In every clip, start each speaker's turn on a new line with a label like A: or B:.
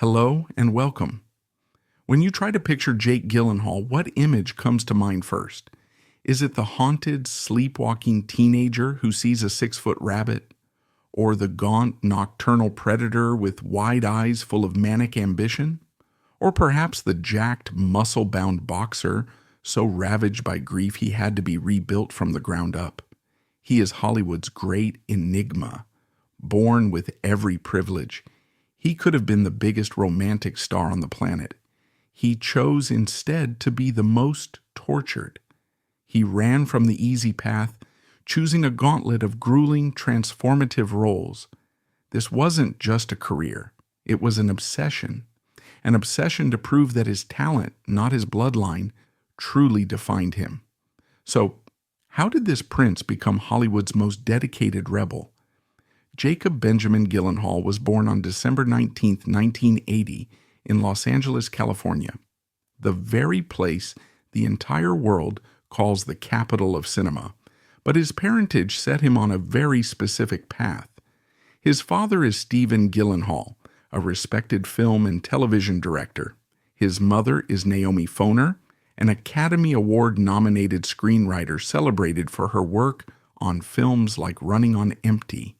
A: Hello and welcome. When you try to picture Jake Gyllenhaal, what image comes to mind first? Is it the haunted, sleepwalking teenager who sees a 6-foot rabbit? Or the gaunt, nocturnal predator with wide eyes full of manic ambition? Or perhaps the jacked, muscle-bound boxer so ravaged by grief he had to be rebuilt from the ground up? He is Hollywood's great enigma, born with every privilege. He could have been the biggest romantic star on the planet. He chose instead to be the most tortured. He ran from the easy path, choosing a gauntlet of grueling, transformative roles. This wasn't just a career. It was an obsession to prove that his talent, not his bloodline, truly defined him. So, how did this prince become Hollywood's most dedicated rebel? Jacob Benjamin Gyllenhaal was born on December 19, 1980, in Los Angeles, California, the very place the entire world calls the capital of cinema. But his parentage set him on a very specific path. His father is Stephen Gyllenhaal, a respected film and television director. His mother is Naomi Foner, an Academy Award-nominated screenwriter celebrated for her work on films like Running on Empty.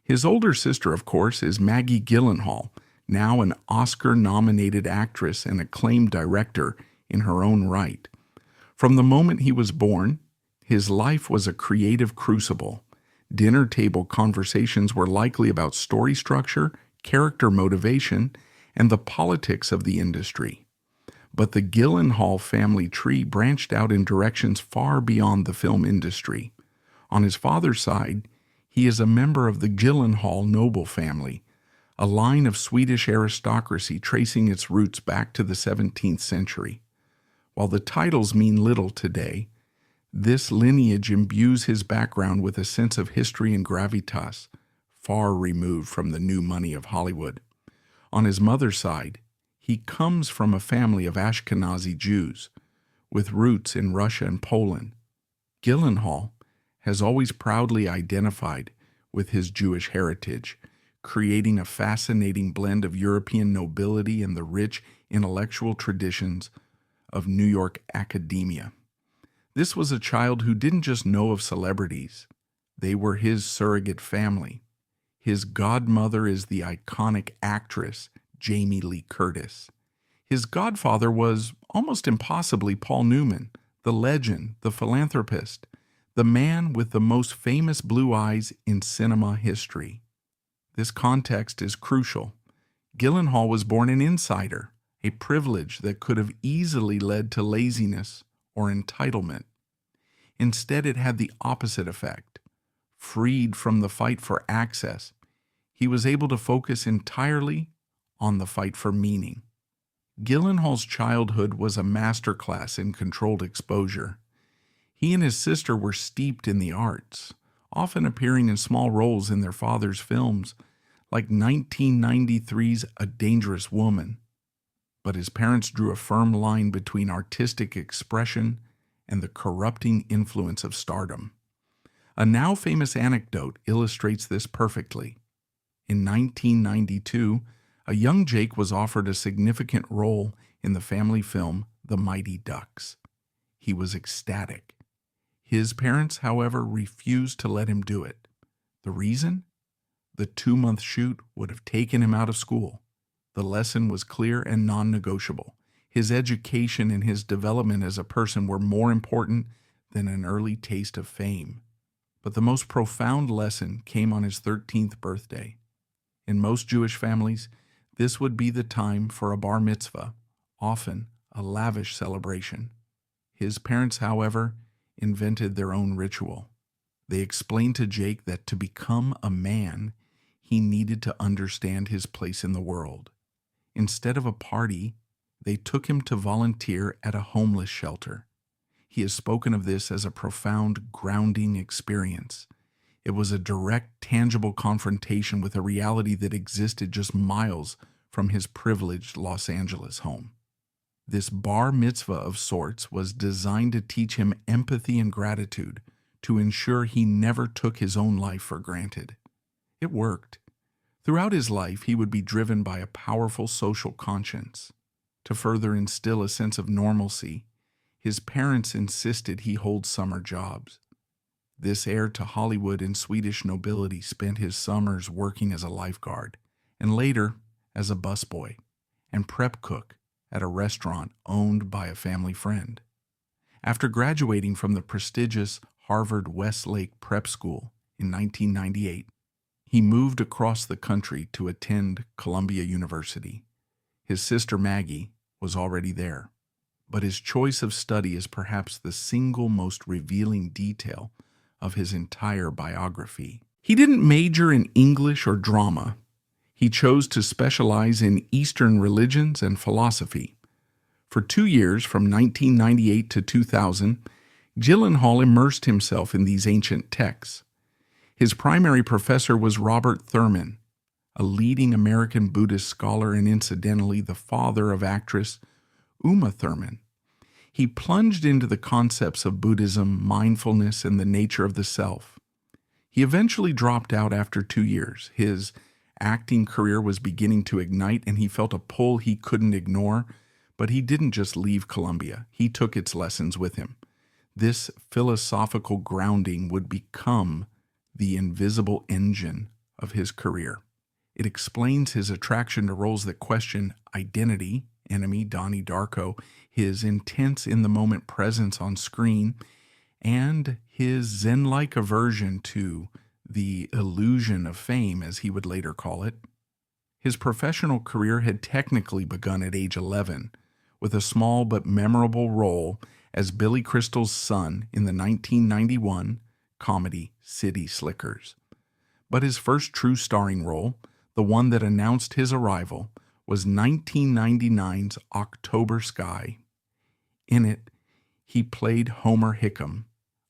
A: His older sister, of course, is Maggie Gyllenhaal, now an Oscar-nominated actress and acclaimed director in her own right. From the moment he was born, his life was a creative crucible. Dinner table conversations were likely about story structure, character motivation, and the politics of the industry. But the Gyllenhaal family tree branched out in directions far beyond the film industry. On his father's side, he is a member of the Gyllenhaal noble family, a line of Swedish aristocracy tracing its roots back to the 17th century. While the titles mean little today, this lineage imbues his background with a sense of history and gravitas, far removed from the new money of Hollywood. On his mother's side, he comes from a family of Ashkenazi Jews, with roots in Russia and Poland. Gyllenhaal has always proudly identified with his Jewish heritage, creating a fascinating blend of European nobility and the rich intellectual traditions of New York academia. This was a child who didn't just know of celebrities. They were his surrogate family. His godmother is the iconic actress Jamie Lee Curtis. His godfather was, almost impossibly, Paul Newman, the legend, the philanthropist, the man with the most famous blue eyes in cinema history. This context is crucial. Gyllenhaal was born an insider, a privilege that could have easily led to laziness or entitlement. Instead, it had the opposite effect. Freed from the fight for access, he was able to focus entirely on the fight for meaning. Gyllenhaal's childhood was a masterclass in controlled exposure. He and his sister were steeped in the arts, often appearing in small roles in their father's films, like 1993's A Dangerous Woman. But his parents drew a firm line between artistic expression and the corrupting influence of stardom. A now famous anecdote illustrates this perfectly. In 1992, a young Jake was offered a significant role in the family film The Mighty Ducks. He was ecstatic. His parents, however, refused to let him do it. The reason? The 2-month shoot would have taken him out of school. The lesson was clear and non-negotiable. His education and his development as a person were more important than an early taste of fame. But the most profound lesson came on his 13th birthday. In most Jewish families, this would be the time for a bar mitzvah, often a lavish celebration. His parents, however, invented their own ritual. They explained to Jake that to become a man, he needed to understand his place in the world. Instead of a party, they took him to volunteer at a homeless shelter. He has spoken of this as a profound, grounding experience. It was a direct, tangible confrontation with a reality that existed just miles from his privileged Los Angeles home. This bar mitzvah of sorts was designed to teach him empathy and gratitude, to ensure he never took his own life for granted. It worked. Throughout his life, he would be driven by a powerful social conscience. To further instill a sense of normalcy, his parents insisted he hold summer jobs. This heir to Hollywood and Swedish nobility spent his summers working as a lifeguard, and later as a busboy and prep cook at a restaurant owned by a family friend. After graduating from the prestigious Harvard Westlake Prep School in 1998, he moved across the country to attend Columbia University. His sister Maggie was already there, but his choice of study is perhaps the single most revealing detail of his entire biography. He didn't major in English or drama. He chose to specialize in Eastern religions and philosophy. For 2 years, from 1998 to 2000, Gyllenhaal immersed himself in these ancient texts. His primary professor was Robert Thurman, a leading American Buddhist scholar and incidentally the father of actress Uma Thurman. He plunged into the concepts of Buddhism, mindfulness, and the nature of the self. He eventually dropped out after 2 years. His acting career was beginning to ignite, and he felt a pull he couldn't ignore, but he didn't just leave Columbia. He took its lessons with him. This philosophical grounding would become the invisible engine of his career. It explains his attraction to roles that question identity, enemy Donnie Darko, his intense in-the-moment presence on screen, and his zen-like aversion to the illusion of fame, as he would later call it. His professional career had technically begun at age 11, with a small but memorable role as Billy Crystal's son in the 1991 comedy City Slickers. But his first true starring role, the one that announced his arrival, was 1999's October Sky. In it, he played Homer Hickam,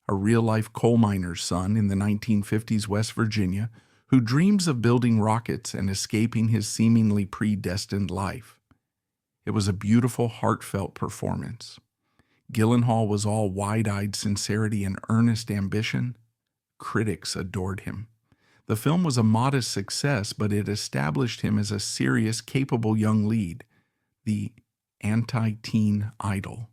A: a real-life coal miner's son in the 1950s West Virginia who dreams of building rockets and escaping his seemingly predestined life. It was a beautiful, heartfelt performance. Gyllenhaal was all wide-eyed sincerity and earnest ambition. Critics adored him. The film was a modest success, but it established him as a serious, capable young lead, the anti-teen idol.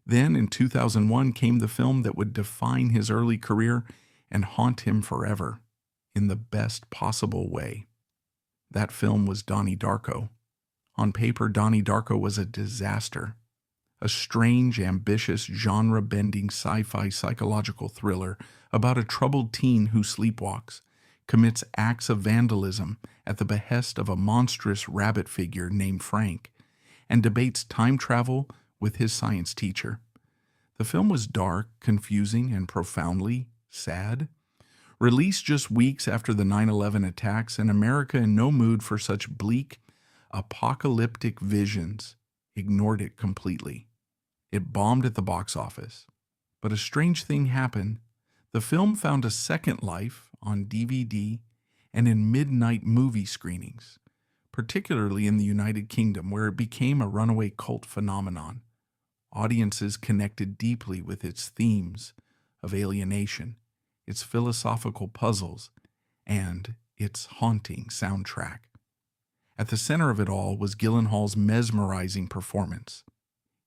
A: Then, in 2001, came the film that would define his early career and haunt him forever, in the best possible way. That film was Donnie Darko. On paper, Donnie Darko was a disaster. A strange, ambitious, genre-bending sci-fi psychological thriller about a troubled teen who sleepwalks, commits acts of vandalism at the behest of a monstrous rabbit figure named Frank, and debates time travel with his science teacher. The film was dark, confusing, and profoundly sad. Released just weeks after the 9/11 attacks, and America in no mood for such bleak, apocalyptic visions, ignored it completely. It bombed at the box office. But a strange thing happened. The film found a second life on DVD and in midnight movie screenings, particularly in the United Kingdom, where it became a runaway cult phenomenon. Audiences connected deeply with its themes of alienation, its philosophical puzzles, and its haunting soundtrack. At the center of it all was Gyllenhaal's mesmerizing performance.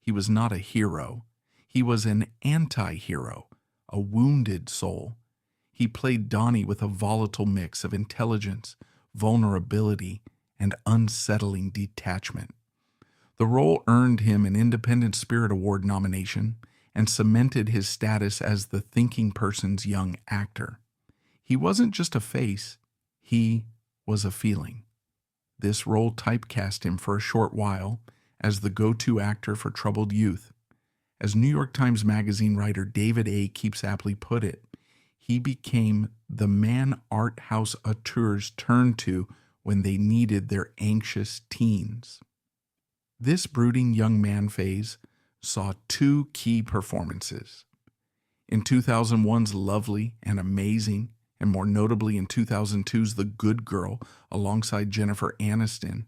A: He was not a hero. He was an anti-hero, a wounded soul. He played Donnie with a volatile mix of intelligence, vulnerability, and unsettling detachment. The role earned him an Independent Spirit Award nomination and cemented his status as the thinking person's young actor. He wasn't just a face, he was a feeling. This role typecast him for a short while as the go-to actor for troubled youth. As New York Times Magazine writer David A. Keeps aptly put it, he became the man art house auteurs turned to when they needed their anxious teens. This brooding young man phase saw two key performances. In 2001's Lovely and Amazing, and more notably in 2002's The Good Girl alongside Jennifer Aniston,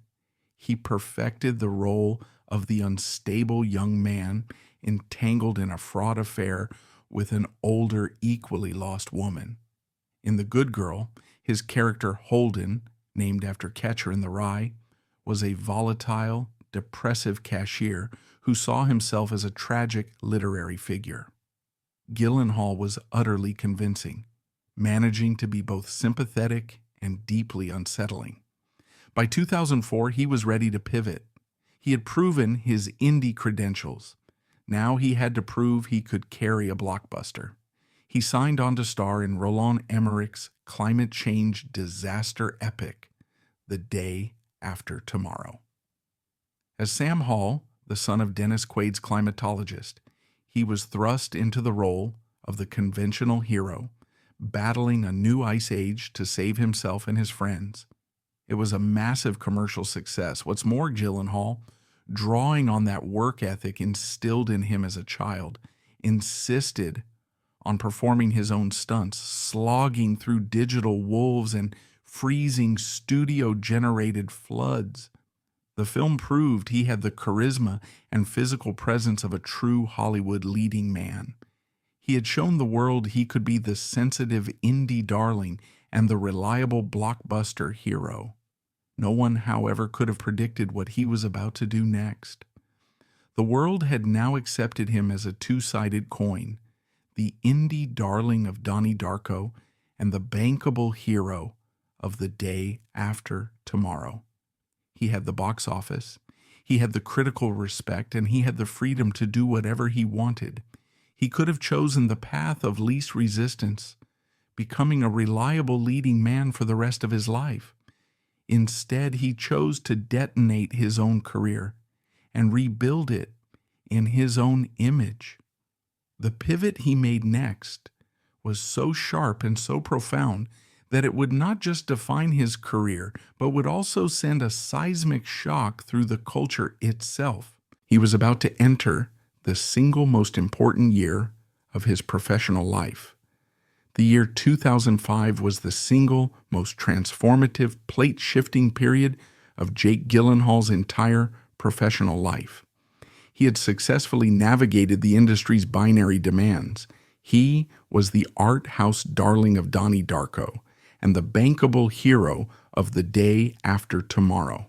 A: he perfected the role of the unstable young man entangled in a fraud affair with an older, equally lost woman. In The Good Girl, his character Holden, named after Catcher in the Rye, was a volatile, depressive cashier who saw himself as a tragic literary figure. Gyllenhaal was utterly convincing, managing to be both sympathetic and deeply unsettling. By 2004, he was ready to pivot. He had proven his indie credentials. Now he had to prove he could carry a blockbuster. He signed on to star in Roland Emmerich's climate change disaster epic, The Day After Tomorrow. As Sam Hall, the son of Dennis Quaid's climatologist, he was thrust into the role of the conventional hero, battling a new ice age to save himself and his friends. It was a massive commercial success. What's more, Gyllenhaal, drawing on that work ethic instilled in him as a child, insisted on performing his own stunts, slogging through digital wolves and freezing studio-generated floods. The film proved he had the charisma and physical presence of a true Hollywood leading man. He had shown the world he could be the sensitive indie darling and the reliable blockbuster hero. No one, however, could have predicted what he was about to do next. The world had now accepted him as a two-sided coin, the indie darling of Donnie Darko and the bankable hero of The Day After Tomorrow. He had the box office, he had the critical respect, and he had the freedom to do whatever he wanted. He could have chosen the path of least resistance, becoming a reliable leading man for the rest of his life. Instead, he chose to detonate his own career and rebuild it in his own image. The pivot he made next was so sharp and so profound that it would not just define his career, but would also send a seismic shock through the culture itself. He was about to enter the single most important year of his professional life. The year 2005 was the single most transformative, plate-shifting period of Jake Gyllenhaal's entire professional life. He had successfully navigated the industry's binary demands. He was the art house darling of Donnie Darko and the bankable hero of The Day After Tomorrow.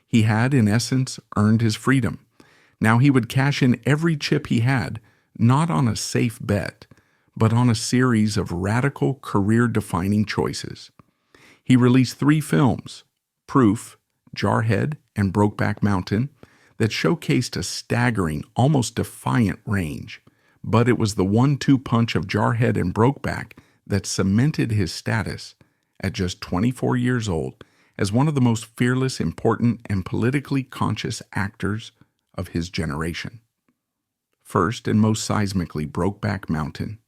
A: He had, in essence, earned his freedom. Now he would cash in every chip he had, not on a safe bet, but on a series of radical career-defining choices. He released 3 films, Proof, Jarhead, and Brokeback Mountain, that showcased a staggering, almost defiant range. But it was the 1-2 punch of Jarhead and Brokeback that cemented his status at just 24 years old as one of the most fearless, important, and politically conscious actors of his generation. First, and most seismically, Brokeback Mountain.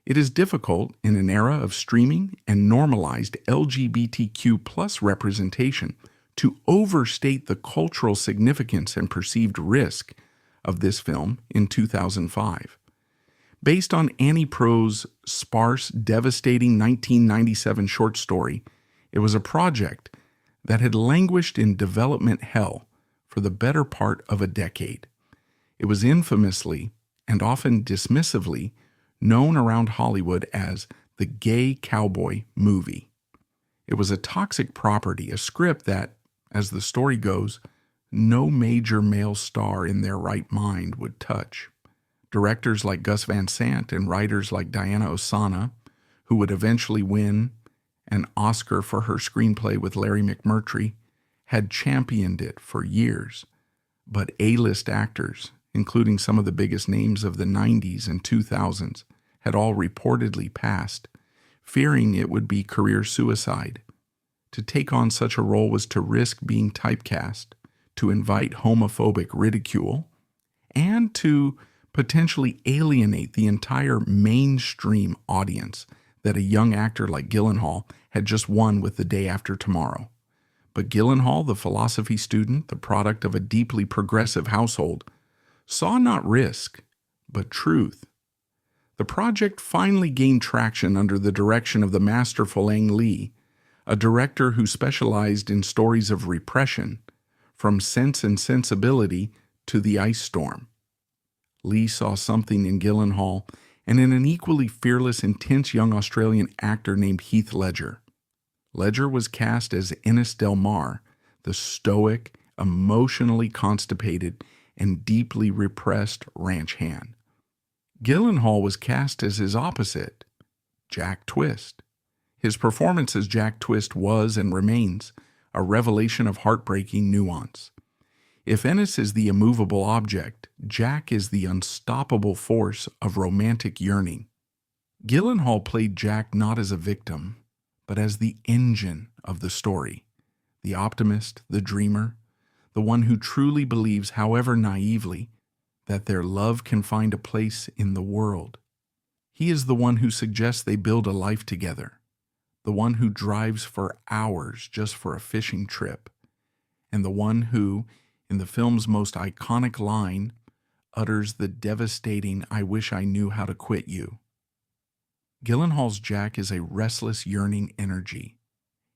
A: It is difficult in an era of streaming and normalized LGBTQ+ representation to overstate the cultural significance and perceived risk of this film in 2005. Based on Annie Proulx's sparse, devastating 1997 short story, it was a project that had languished in development hell for the better part of a decade. It was infamously, and often dismissively, known around Hollywood as the gay cowboy movie. It was a toxic property, a script that, as the story goes, no major male star in their right mind would touch. Directors like Gus Van Sant and writers like Diana Ossana, who would eventually win an Oscar for her screenplay with Larry McMurtry, had championed it for years. But A-list actors, including some of the biggest names of the 90s and 2000s, had all reportedly passed, fearing it would be career suicide. To take on such a role was to risk being typecast, to invite homophobic ridicule, and to potentially alienate the entire mainstream audience that a young actor like Gyllenhaal had just won with The Day After Tomorrow. But Gyllenhaal, the philosophy student, the product of a deeply progressive household, saw not risk, but truth. The project finally gained traction under the direction of the masterful Ang Lee, a director who specialized in stories of repression, from Sense and Sensibility to The Ice Storm. Lee saw something in Gyllenhaal and in an equally fearless, intense young Australian actor named Heath Ledger. Ledger was cast as Ennis Del Mar, the stoic, emotionally constipated, and deeply repressed ranch hand. Gyllenhaal was cast as his opposite, Jack Twist. His performance as Jack Twist was and remains a revelation of heartbreaking nuance. If Ennis is the immovable object, Jack is the unstoppable force of romantic yearning. Gyllenhaal played Jack not as a victim, but as the engine of the story, the optimist, the dreamer, the one who truly believes, however naively, that their love can find a place in the world. He is the one who suggests they build a life together, the one who drives for hours just for a fishing trip, and the one who, in the film's most iconic line, utters the devastating, "I wish I knew how to quit you." Gyllenhaal's Jack is a restless, yearning energy.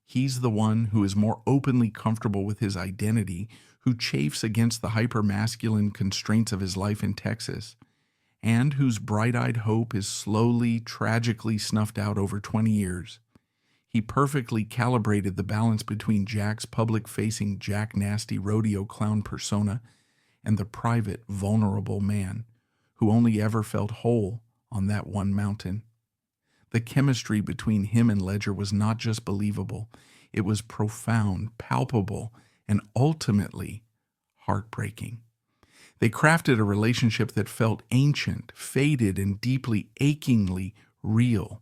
A: He's the one who is more openly comfortable with his identity, who chafes against the hyper-masculine constraints of his life in Texas, and whose bright-eyed hope is slowly, tragically snuffed out over 20 years. He perfectly calibrated the balance between Jack's public-facing Jack Nasty rodeo clown persona and the private, vulnerable man who only ever felt whole on that one mountain. The chemistry between him and Ledger was not just believable, it was profound, palpable, and ultimately heartbreaking. They crafted a relationship that felt ancient, faded, and deeply, achingly real.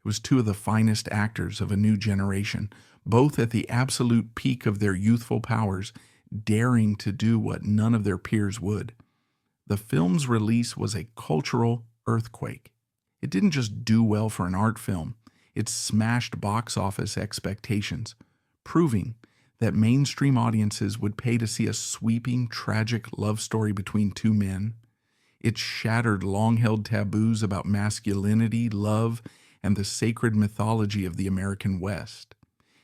A: It was two of the finest actors of a new generation, both at the absolute peak of their youthful powers, daring to do what none of their peers would. The film's release was a cultural earthquake. It didn't just do well for an art film, it smashed box office expectations, proving that mainstream audiences would pay to see a sweeping, tragic love story between two men. It shattered long-held taboos about masculinity, love, and the sacred mythology of the American West.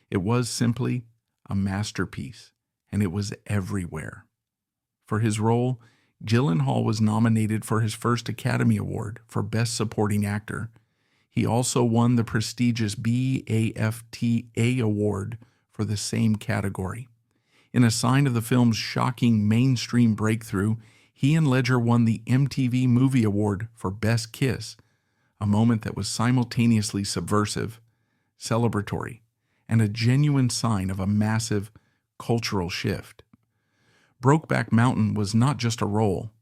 A: It was simply a masterpiece, and it was everywhere. For his role, Gyllenhaal was nominated for his first Academy Award for Best Supporting Actor. He also won the prestigious BAFTA Award for the same category. In a sign of the film's shocking mainstream breakthrough, he and Ledger won the MTV Movie Award for Best Kiss, a moment that was simultaneously subversive, celebratory, and a genuine sign of a massive cultural shift. Brokeback Mountain was not just a role,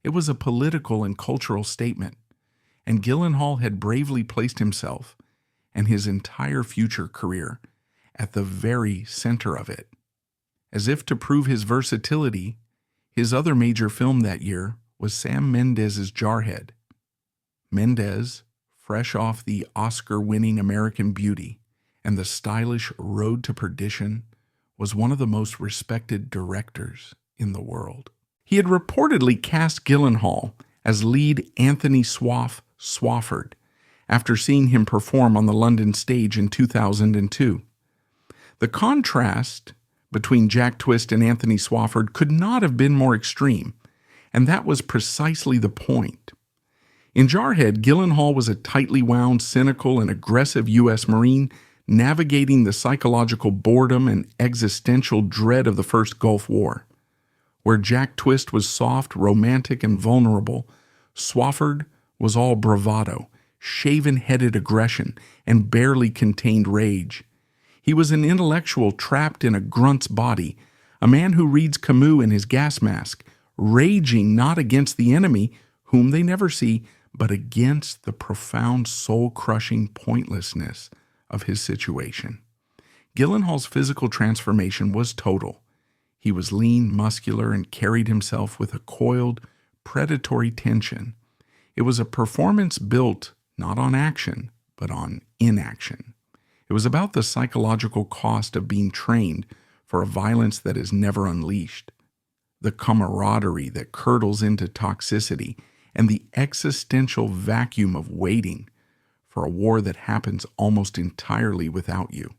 A: it was a political and cultural statement, and Gyllenhaal had bravely placed himself and his entire future career at the very center of it. As if to prove his versatility, his other major film that year was Sam Mendes's Jarhead. Mendes, fresh off the Oscar-winning American Beauty and the stylish Road to Perdition, was one of the most respected directors in the world. He had reportedly cast Gyllenhaal as lead Anthony Swafford after seeing him perform on the London stage in 2002. The contrast between Jack Twist and Anthony Swafford could not have been more extreme, and that was precisely the point. In Jarhead, Gyllenhaal was a tightly wound, cynical, and aggressive U.S. Marine navigating the psychological boredom and existential dread of the First Gulf War. Where Jack Twist was soft, romantic, and vulnerable, Swafford was all bravado, shaven-headed aggression, and barely contained rage. He was an intellectual trapped in a grunt's body, a man who reads Camus in his gas mask, raging not against the enemy, whom they never see, but against the profound soul-crushing pointlessness of his situation. Gyllenhaal's physical transformation was total. He was lean, muscular, and carried himself with a coiled, predatory tension. It was a performance built not on action, but on inaction. It was about the psychological cost of being trained for a violence that is never unleashed, the camaraderie that curdles into toxicity, and the existential vacuum of waiting for a war that happens almost entirely without you.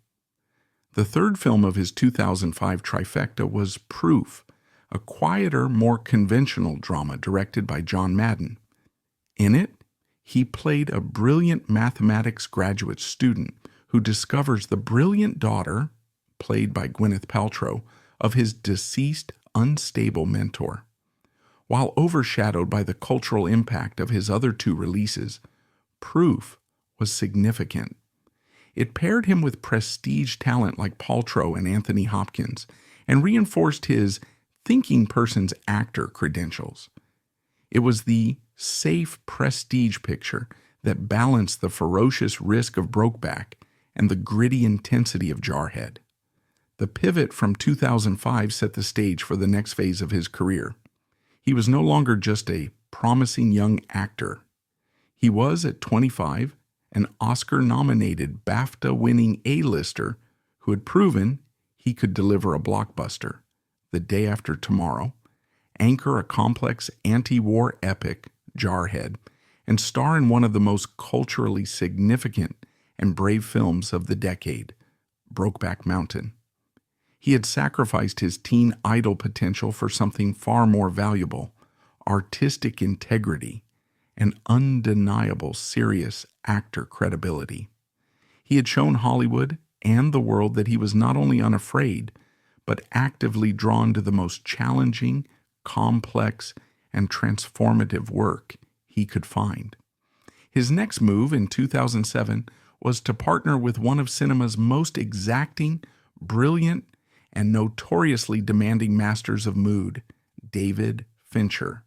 A: The third film of his 2005 trifecta was Proof, a quieter, more conventional drama directed by John Madden. In it, he played a brilliant mathematics graduate student who discovers the brilliant daughter, played by Gwyneth Paltrow, of his deceased, unstable mentor. While overshadowed by the cultural impact of his other two releases, Proof was significant. It paired him with prestige talent like Paltrow and Anthony Hopkins, and reinforced his thinking person's actor credentials. It was the safe prestige picture that balanced the ferocious risk of Brokeback and the gritty intensity of Jarhead. The pivot from 2005 set the stage for the next phase of his career. He was no longer just a promising young actor. He was, at 25, an Oscar-nominated, BAFTA-winning A-lister who had proven he could deliver a blockbuster, The Day After Tomorrow, anchor a complex anti-war epic, Jarhead, and star in one of the most culturally significant and brave films of the decade, Brokeback Mountain. He had sacrificed his teen idol potential for something far more valuable: artistic integrity and undeniable serious actor credibility. He had shown Hollywood and the world that he was not only unafraid, but actively drawn to the most challenging, complex, and transformative work he could find. His next move in 2007 was to partner with one of cinema's most exacting, brilliant, and notoriously demanding masters of mood, David Fincher.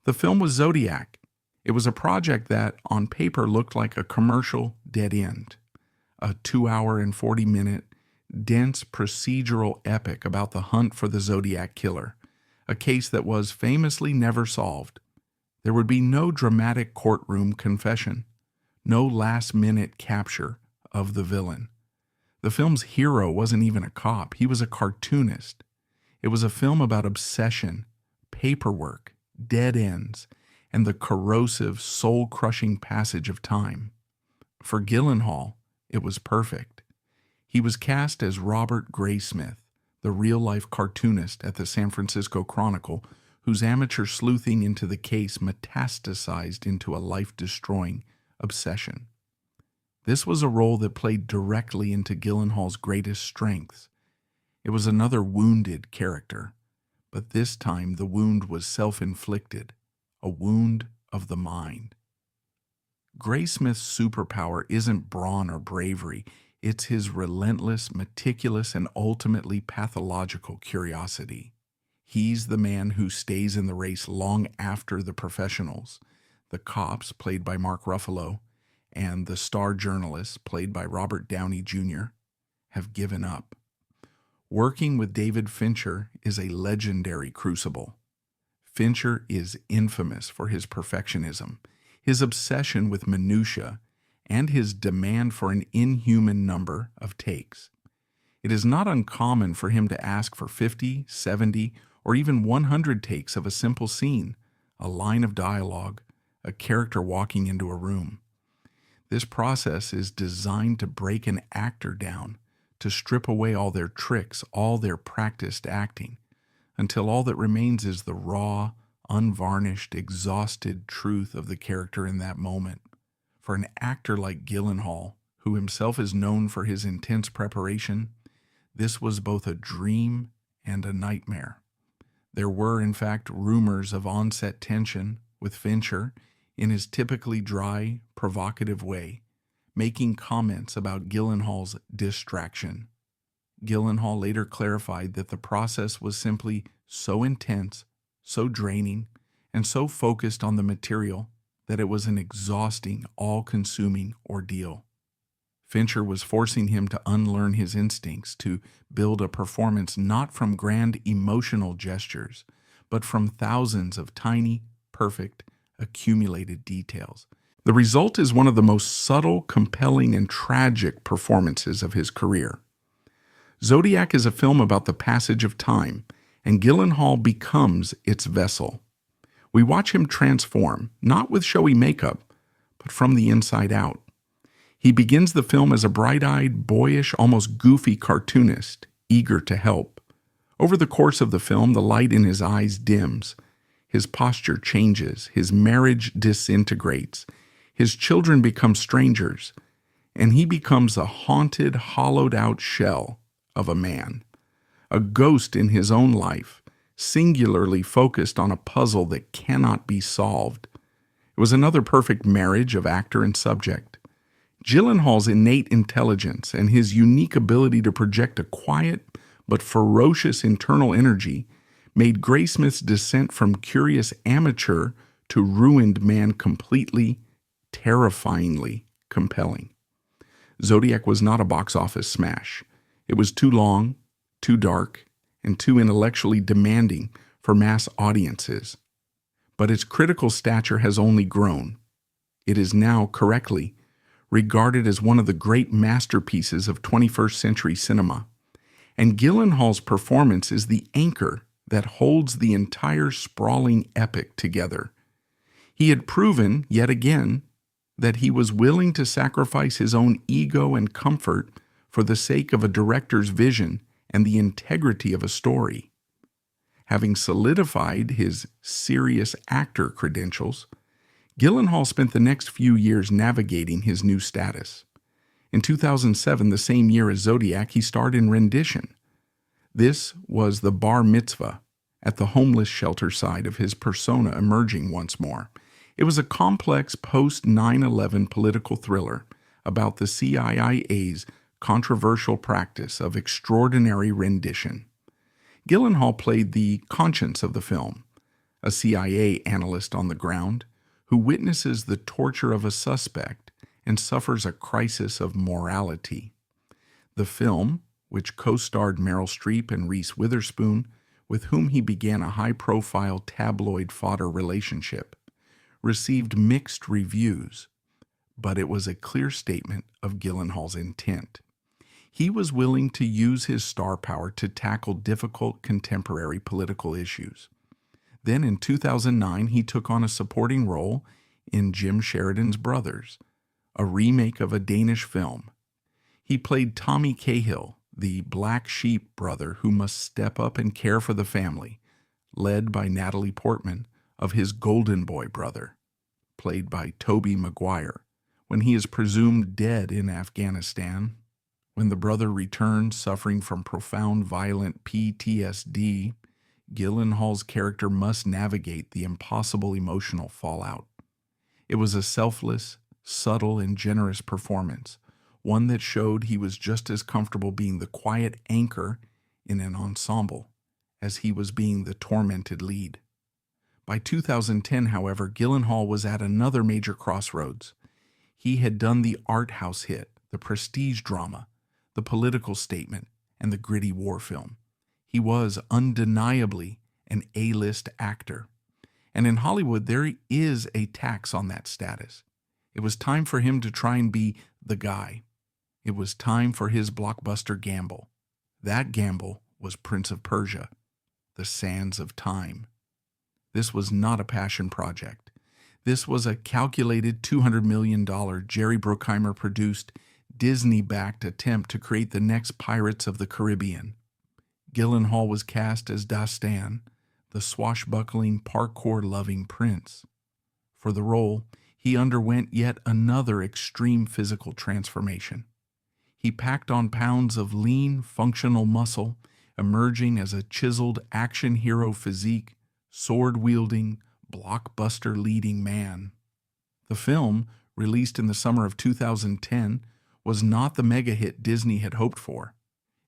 A: The film was Zodiac. It was a project that, on paper, looked like a commercial dead end. A 2-hour and 40-minute, dense procedural epic about the hunt for the Zodiac Killer, a case that was famously never solved. There would be no dramatic courtroom confession, no last-minute capture of the villain. The film's hero wasn't even a cop. He was a cartoonist. It was a film about obsession, paperwork, dead ends, and the corrosive, soul-crushing passage of time. For Gyllenhaal, it was perfect. He was cast as Robert Graysmith, the real-life cartoonist at the San Francisco Chronicle, whose amateur sleuthing into the case metastasized into a life-destroying obsession. This was a role that played directly into Gyllenhaal's greatest strengths. It was another wounded character, but this time the wound was self-inflicted, a wound of the mind. Graysmith's superpower isn't brawn or bravery. It's his relentless, meticulous, and ultimately pathological curiosity. He's the man who stays in the race long after the professionals, the cops, played by Mark Ruffalo, and the star journalists, played by Robert Downey Jr., have given up. Working with David Fincher is a legendary crucible. Fincher is infamous for his perfectionism, his obsession with minutiae, and his demand for an inhuman number of takes. It is not uncommon for him to ask for 50, 70, or even 100 takes of a simple scene, a line of dialogue, a character walking into a room. This process is designed to break an actor down, to strip away all their tricks, all their practiced acting, until all that remains is the raw, unvarnished, exhausted truth of the character in that moment. For an actor like Gyllenhaal, who himself is known for his intense preparation, this was both a dream and a nightmare. There were, in fact, rumors of on-set tension with Fincher in his typically dry, provocative way, making comments about Gyllenhaal's distraction. Gyllenhaal later clarified that the process was simply so intense, so draining, and so focused on the material that it was an exhausting, all-consuming ordeal. Fincher was forcing him to unlearn his instincts, to build a performance not from grand emotional gestures, but from thousands of tiny, perfect, accumulated details. The result is one of the most subtle, compelling, and tragic performances of his career. Zodiac is a film about the passage of time, and Gyllenhaal becomes its vessel. We watch him transform, not with showy makeup, but from the inside out. He begins the film as a bright-eyed, boyish, almost goofy cartoonist, eager to help. Over the course of the film, the light in his eyes dims. His posture changes. His marriage disintegrates. His children become strangers. and he becomes a haunted, hollowed-out shell of a man, a ghost in his own life, singularly focused on a puzzle that cannot be solved. It was another perfect marriage of actor and subject. Gyllenhaal's innate intelligence and his unique ability to project a quiet but ferocious internal energy made Graysmith's descent from curious amateur to ruined man completely, terrifyingly compelling. Zodiac was not a box office smash. It was too long, too dark, and too intellectually demanding for mass audiences. But its critical stature has only grown. It is now, correctly, regarded as one of the great masterpieces of 21st century cinema. And Gyllenhaal's performance is the anchor that holds the entire sprawling epic together. He had proven, yet again, that he was willing to sacrifice his own ego and comfort for the sake of a director's vision and the integrity of a story. Having solidified his serious actor credentials, Gyllenhaal spent the next few years navigating his new status. In 2007, the same year as Zodiac, he starred in Rendition. This was the bar mitzvah at the homeless shelter side of his persona emerging once more. It was a complex post-9/11 political thriller about the CIA's controversial practice of extraordinary rendition. Gyllenhaal played the conscience of the film, a CIA analyst on the ground who witnesses the torture of a suspect and suffers a crisis of morality. The film, which co-starred Meryl Streep and Reese Witherspoon, with whom he began a high-profile tabloid fodder relationship, received mixed reviews, but it was a clear statement of Gyllenhaal's intent. He was willing to use his star power to tackle difficult contemporary political issues. Then in 2009, he took on a supporting role in Jim Sheridan's Brothers, a remake of a Danish film. He played Tommy Cahill, the black sheep brother who must step up and care for the family, led by Natalie Portman, of his golden boy brother, played by Tobey Maguire, when he is presumed dead in Afghanistan. When the brother returns suffering from profound violent PTSD, Gyllenhaal's character must navigate the impossible emotional fallout. It was a selfless, subtle, and generous performance, one that showed he was just as comfortable being the quiet anchor in an ensemble as he was being the tormented lead. By 2010, however, Gyllenhaal was at another major crossroads. He had done the art house hit, the prestige drama, the political statement, and the gritty war film. He was undeniably an A-list actor. And in Hollywood, there is a tax on that status. It was time for him to try and be the guy. It was time for his blockbuster gamble. That gamble was Prince of Persia, The Sands of Time. This was not a passion project. This was a calculated $200 million Jerry Bruckheimer-produced, Disney-backed attempt to create the next Pirates of the Caribbean. Gyllenhaal was cast as Dastan, the swashbuckling, parkour-loving prince. For the role, he underwent yet another extreme physical transformation. He packed on pounds of lean, functional muscle, emerging as a chiseled action hero physique, sword-wielding, blockbuster-leading man. The film, released in the summer of 2010, was not the mega-hit Disney had hoped for.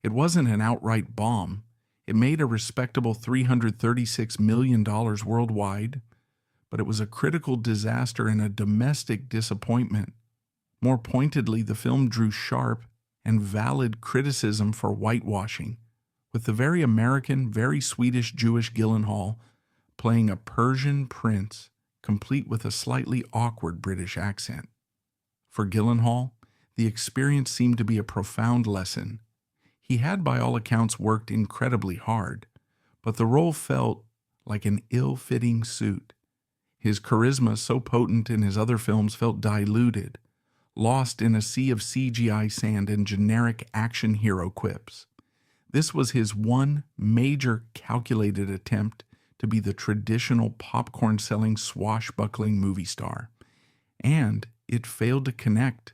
A: It wasn't an outright bomb. It made a respectable $336 million worldwide, but it was a critical disaster and a domestic disappointment. More pointedly, the film drew sharp and valid criticism for whitewashing, with the very American, very Swedish Jewish Gyllenhaal playing a Persian prince, complete with a slightly awkward British accent. For Gyllenhaal, the experience seemed to be a profound lesson. He had, by all accounts, worked incredibly hard, but the role felt like an ill-fitting suit. His charisma, so potent in his other films, felt diluted, lost in a sea of CGI sand and generic action hero quips. This was his one major calculated attempt to be the traditional popcorn-selling, swashbuckling movie star, and it failed to connect.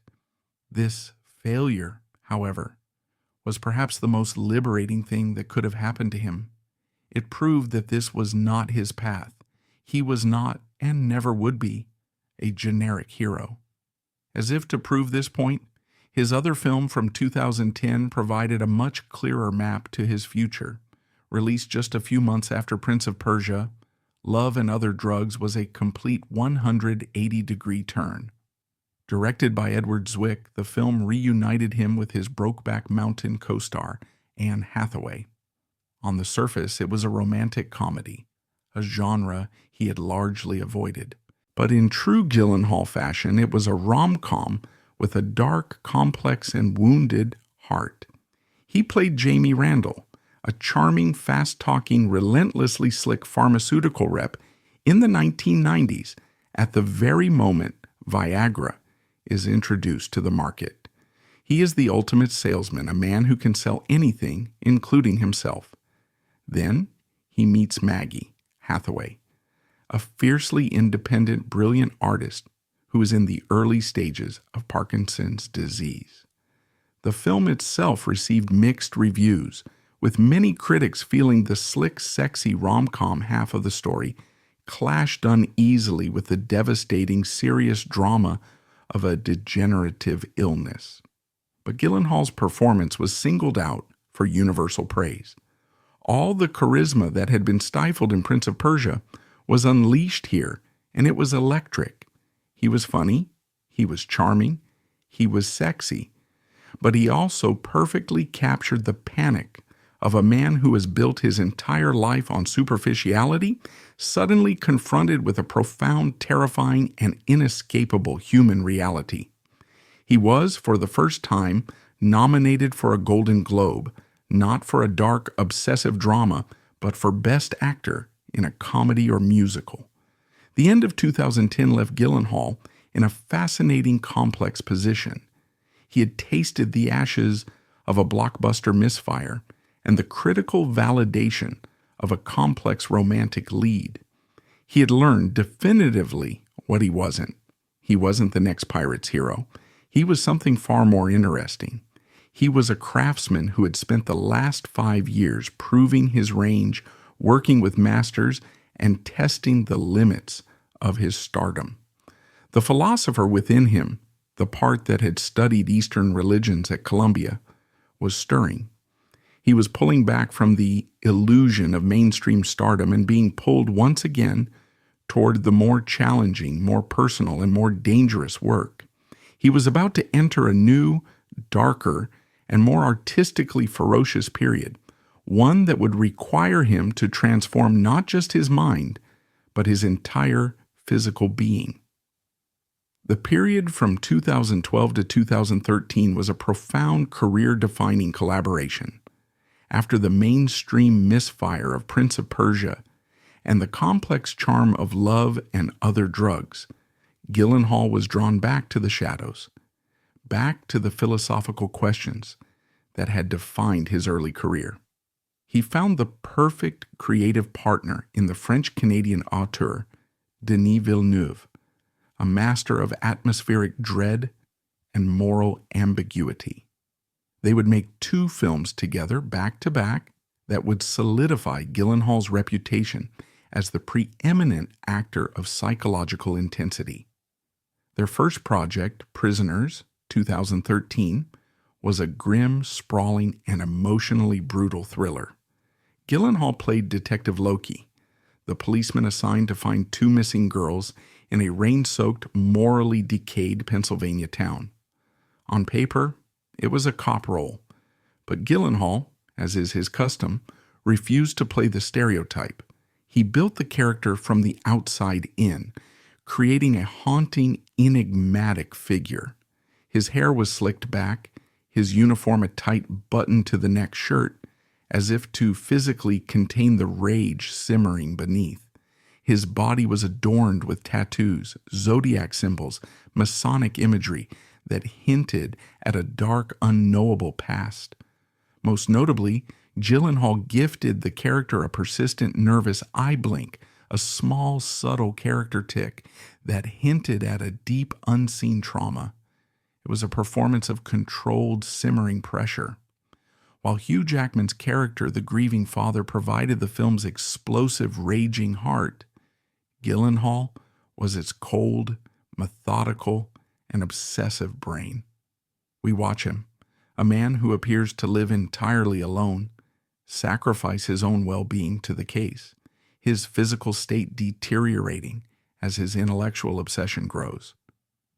A: This failure, however, was perhaps the most liberating thing that could have happened to him. It proved that this was not his path. He was not, and never would be, a generic hero. As if to prove this point, his other film from 2010 provided a much clearer map to his future. Released just a few months after Prince of Persia, Love and Other Drugs was a complete 180-degree turn. Directed by Edward Zwick, the film reunited him with his Brokeback Mountain co-star, Anne Hathaway. On the surface, it was a romantic comedy, a genre he had largely avoided. But in true Gyllenhaal fashion, it was a rom-com with a dark, complex, and wounded heart. He played Jamie Randall, a charming, fast-talking, relentlessly slick pharmaceutical rep in the 1990s, at the very moment Viagra is introduced to the market. He is the ultimate salesman, a man who can sell anything, including himself. Then he meets Maggie Hathaway, a fiercely independent, brilliant artist who is in the early stages of Parkinson's disease. The film itself received mixed reviews, with many critics feeling the slick, sexy rom-com half of the story clashed uneasily with the devastating, serious drama of a degenerative illness. But Gyllenhaal's performance was singled out for universal praise. All the charisma that had been stifled in Prince of Persia was unleashed here, and it was electric. He was funny, he was charming, he was sexy, but he also perfectly captured the panic of a man who has built his entire life on superficiality, suddenly confronted with a profound, terrifying, and inescapable human reality. He was, for the first time, nominated for a Golden Globe, not for a dark, obsessive drama, but for Best Actor in a comedy or musical. The end of 2010 left Gyllenhaal in a fascinating, complex position. He had tasted the ashes of a blockbuster misfire and the critical validation of a complex romantic lead. He had learned definitively what he wasn't. He wasn't the next pirate's hero. He was something far more interesting. He was a craftsman who had spent the last 5 years proving his range, working with masters, and testing the limits of his stardom. The philosopher within him, the part that had studied Eastern religions at Columbia, was stirring. He was pulling back from the illusion of mainstream stardom and being pulled once again toward the more challenging, more personal, and more dangerous work. He was about to enter a new, darker, and more artistically ferocious period, one that would require him to transform not just his mind, but his entire physical being. The period from 2012 to 2013 was a profound career-defining collaboration. After the mainstream misfire of Prince of Persia and the complex charm of Love and Other Drugs, Gyllenhaal was drawn back to the shadows, back to the philosophical questions that had defined his early career. He found the perfect creative partner in the French-Canadian auteur Denis Villeneuve, a master of atmospheric dread and moral ambiguity. They would make 2 films together, back to back, that would solidify Gyllenhaal's reputation as the preeminent actor of psychological intensity. Their first project, Prisoners, 2013, was a grim, sprawling, and emotionally brutal thriller. Gyllenhaal played Detective Loki, the policeman assigned to find 2 missing girls in a rain-soaked, morally decayed Pennsylvania town. On paper, it was a cop role, but Gyllenhaal, as is his custom, refused to play the stereotype. He built the character from the outside in, creating a haunting, enigmatic figure. His hair was slicked back, his uniform a tight button-to-the-neck shirt, as if to physically contain the rage simmering beneath. His body was adorned with tattoos, zodiac symbols, Masonic imagery that hinted at a dark, unknowable past. Most notably, Gyllenhaal gifted the character a persistent, nervous eye blink, a small, subtle character tic that hinted at a deep, unseen trauma. It was a performance of controlled, simmering pressure. While Hugh Jackman's character, the grieving father, provided the film's explosive, raging heart, Gyllenhaal was its cold, methodical, and obsessive brain. We watch him, a man who appears to live entirely alone, sacrifice his own well-being to the case, his physical state deteriorating as his intellectual obsession grows.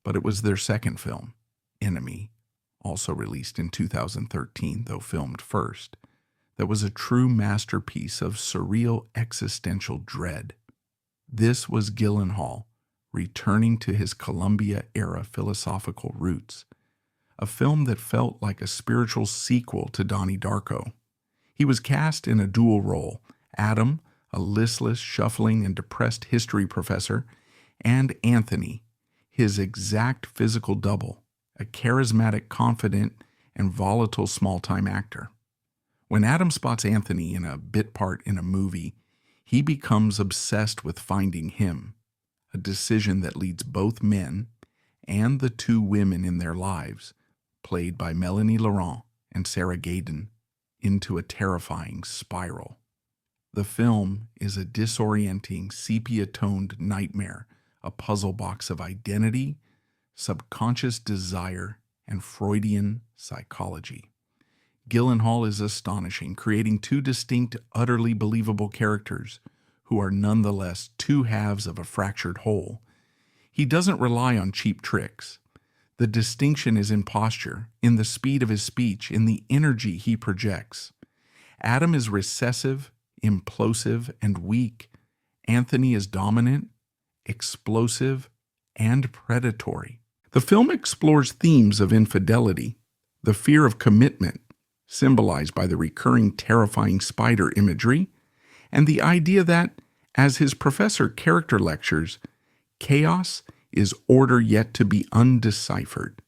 A: But it was their second film, Enemy, also released in 2013, though filmed first, that was a true masterpiece of surreal existential dread. This was Gyllenhaal returning to his Columbia-era philosophical roots, a film that felt like a spiritual sequel to Donnie Darko. He was cast in a dual role, Adam, a listless, shuffling, and depressed history professor, and Anthony, his exact physical double, a charismatic, confident, and volatile small-time actor. When Adam spots Anthony in a bit part in a movie, he becomes obsessed with finding him, a decision that leads both men and the two women in their lives, played by Melanie Laurent and Sarah Gadon, into a terrifying spiral. The film is a disorienting, sepia-toned nightmare, a puzzle box of identity, subconscious desire, and Freudian psychology. Gyllenhaal is astonishing, creating two distinct, utterly believable characters who are nonetheless two halves of a fractured whole. He doesn't rely on cheap tricks. The distinction is in posture, in the speed of his speech, in the energy he projects. Adam is recessive, implosive, and weak. Anthony is dominant, explosive, and predatory. The film explores themes of infidelity, the fear of commitment, symbolized by the recurring terrifying spider imagery, and the idea that, as his professor character lectures, chaos is order yet to be undeciphered.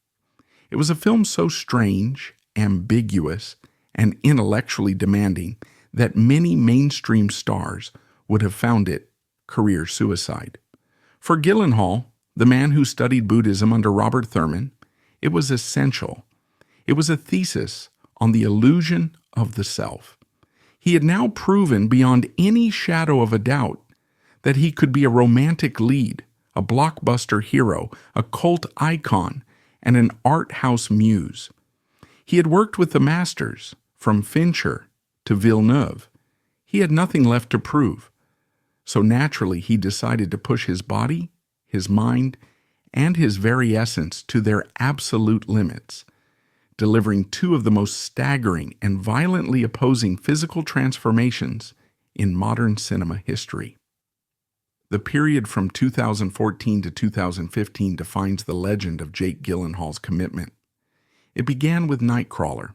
A: It was a film so strange, ambiguous, and intellectually demanding that many mainstream stars would have found it career suicide. For Gyllenhaal, the man who studied Buddhism under Robert Thurman, it was essential. It was a thesis on the illusion of the self. He had now proven beyond any shadow of a doubt that he could be a romantic lead, a blockbuster hero, a cult icon, and an art house muse. He had worked with the masters, from Fincher to Villeneuve. He had nothing left to prove. So naturally, he decided to push his body, his mind, and his very essence to their absolute limits, delivering two of the most staggering and violently opposing physical transformations in modern cinema history. The period from 2014 to 2015 defines the legend of Jake Gyllenhaal's commitment. It began with Nightcrawler,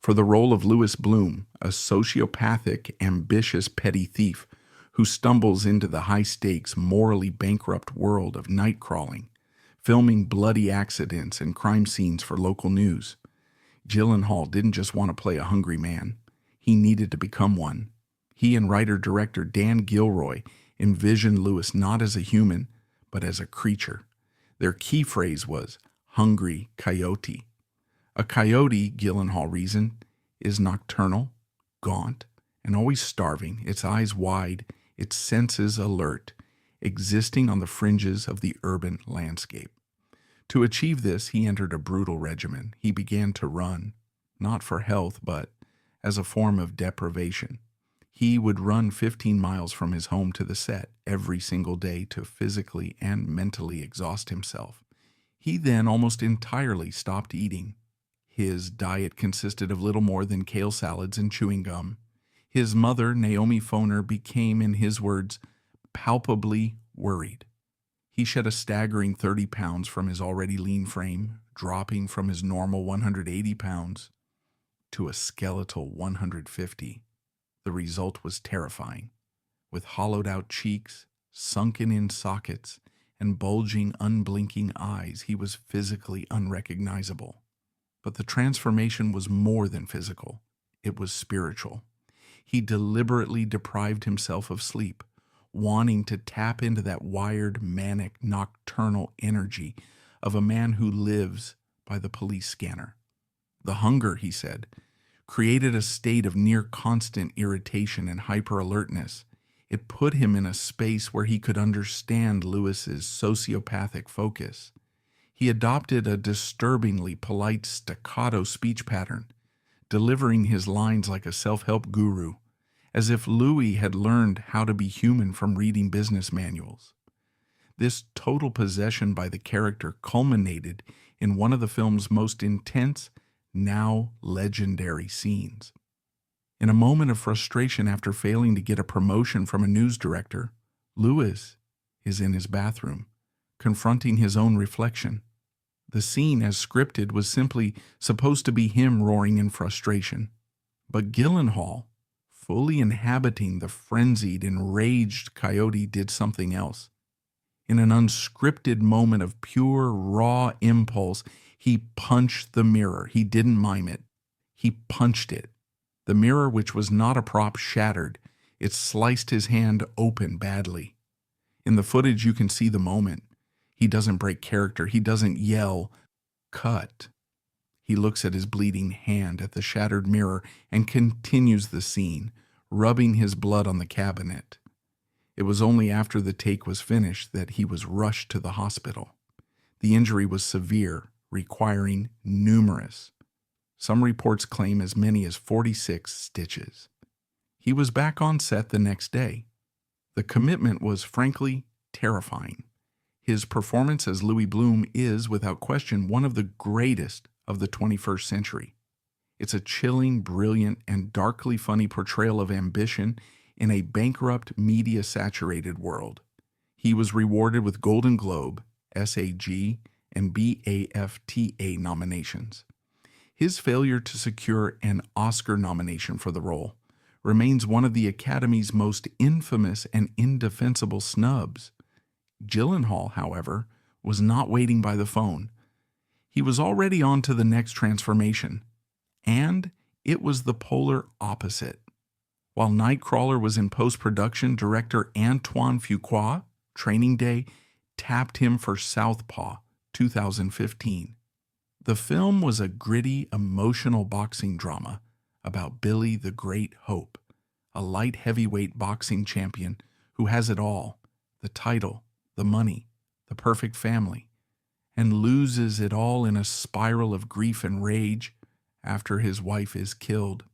A: for the role of Louis Bloom, a sociopathic, ambitious petty thief who stumbles into the high-stakes, morally bankrupt world of night crawling, filming bloody accidents and crime scenes for local news. Gyllenhaal didn't just want to play a hungry man. He needed to become one. He and writer-director Dan Gilroy envisioned Louis not as a human, but as a creature. Their key phrase was, "hungry coyote." A coyote, Gyllenhaal reasoned, is nocturnal, gaunt, and always starving, its eyes wide, its senses alert, existing on the fringes of the urban landscape. To achieve this, he entered a brutal regimen. He began to run, not for health, but as a form of deprivation. He would run 15 miles from his home to the set every single day to physically and mentally exhaust himself. He then almost entirely stopped eating. His diet consisted of little more than kale salads and chewing gum. His mother, Naomi Foner, became, in his words, palpably worried. He shed a staggering 30 pounds from his already lean frame, dropping from his normal 180 pounds to a skeletal 150. The result was terrifying. With hollowed-out cheeks, sunken-in sockets, and bulging, unblinking eyes, he was physically unrecognizable. But the transformation was more than physical. It was spiritual. He deliberately deprived himself of sleep, wanting to tap into that wired, manic, nocturnal energy of a man who lives by the police scanner. The hunger, he said, created a state of near constant irritation and hyper-alertness. It put him in a space where he could understand Lewis's sociopathic focus. He adopted a disturbingly polite staccato speech pattern, delivering his lines like a self-help guru, as if Louis had learned how to be human from reading business manuals. This total possession by the character culminated in one of the film's most intense, now legendary scenes. In a moment of frustration after failing to get a promotion from a news director, Louis is in his bathroom, confronting his own reflection. The scene, as scripted, was simply supposed to be him roaring in frustration. But Gyllenhaal, fully inhabiting the frenzied, enraged coyote, did something else. In an unscripted moment of pure, raw impulse, he punched the mirror. He didn't mime it. He punched it. The mirror, which was not a prop, shattered. It sliced his hand open badly. In the footage, you can see the moment. He doesn't break character. He doesn't yell, "Cut." He looks at his bleeding hand, at the shattered mirror, and continues the scene, rubbing his blood on the cabinet. It was only after the take was finished that he was rushed to the hospital. The injury was severe, requiring numerous. Some reports claim as many as 46 stitches. He was back on set the next day. The commitment was frankly terrifying. His performance as Louis Bloom is, without question, one of the greatest of the 21st century. It's a chilling, brilliant, and darkly funny portrayal of ambition in a bankrupt, media-saturated world. He was rewarded with Golden Globe, SAG, and BAFTA nominations. His failure to secure an Oscar nomination for the role remains one of the Academy's most infamous and indefensible snubs. Gyllenhaal, however, was not waiting by the phone. He was already on to the next transformation, and it was the polar opposite. While Nightcrawler was in post-production, director Antoine Fuqua, Training Day, tapped him for Southpaw, 2015. The film was a gritty, emotional boxing drama about Billy the Great Hope, a light heavyweight boxing champion who has it all, the title, the money, the perfect family, and loses it all in a spiral of grief and rage after his wife is killed.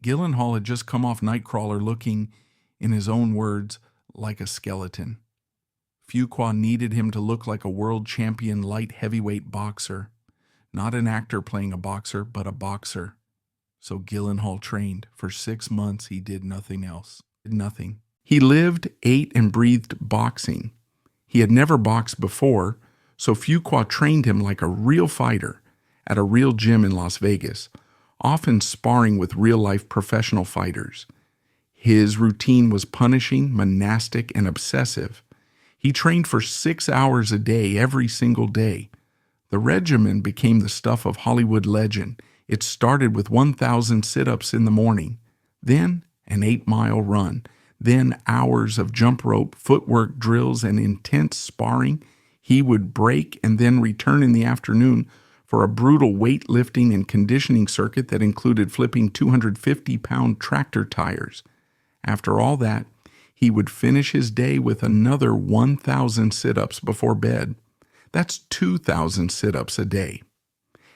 A: Gyllenhaal had just come off Nightcrawler looking, in his own words, like a skeleton. Fuqua needed him to look like a world champion light heavyweight boxer, not an actor playing a boxer, but a boxer. So Gyllenhaal trained. For 6 months, he did nothing else. Nothing. He lived, ate, and breathed boxing. He had never boxed before, so Fuqua trained him like a real fighter at a real gym in Las Vegas, often sparring with real-life professional fighters. His routine was punishing, monastic, and obsessive. He trained for 6 hours a day, every single day. The regimen became the stuff of Hollywood legend. It started with 1,000 sit-ups in the morning, then an 8-mile run, then hours of jump rope, footwork drills, and intense sparring. He would break and then return in the afternoon for a brutal weightlifting and conditioning circuit that included flipping 250-pound tractor tires. After all that, he would finish his day with another 1,000 sit-ups before bed. That's 2,000 sit-ups a day.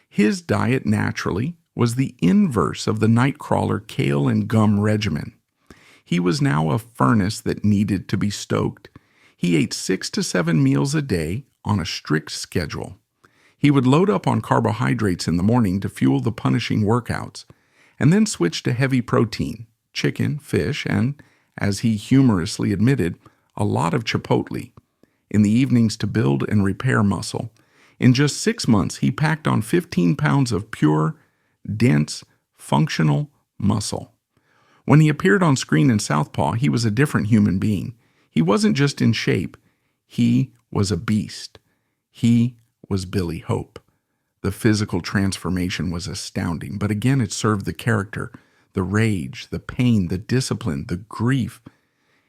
A: His diet, naturally, was the inverse of the Nightcrawler kale and gum regimen. He was now a furnace that needed to be stoked. He ate 6 to 7 meals a day on a strict schedule. He would load up on carbohydrates in the morning to fuel the punishing workouts, and then switch to heavy protein, chicken, fish, and, as he humorously admitted, a lot of chipotle in the evenings to build and repair muscle. In just 6 months, he packed on 15 pounds of pure, dense, functional muscle. When he appeared on screen in Southpaw, he was a different human being. He wasn't just in shape. He was a beast. He was Billy Hope. The physical transformation was astounding, but again it served the character, the rage, the pain, the discipline, the grief.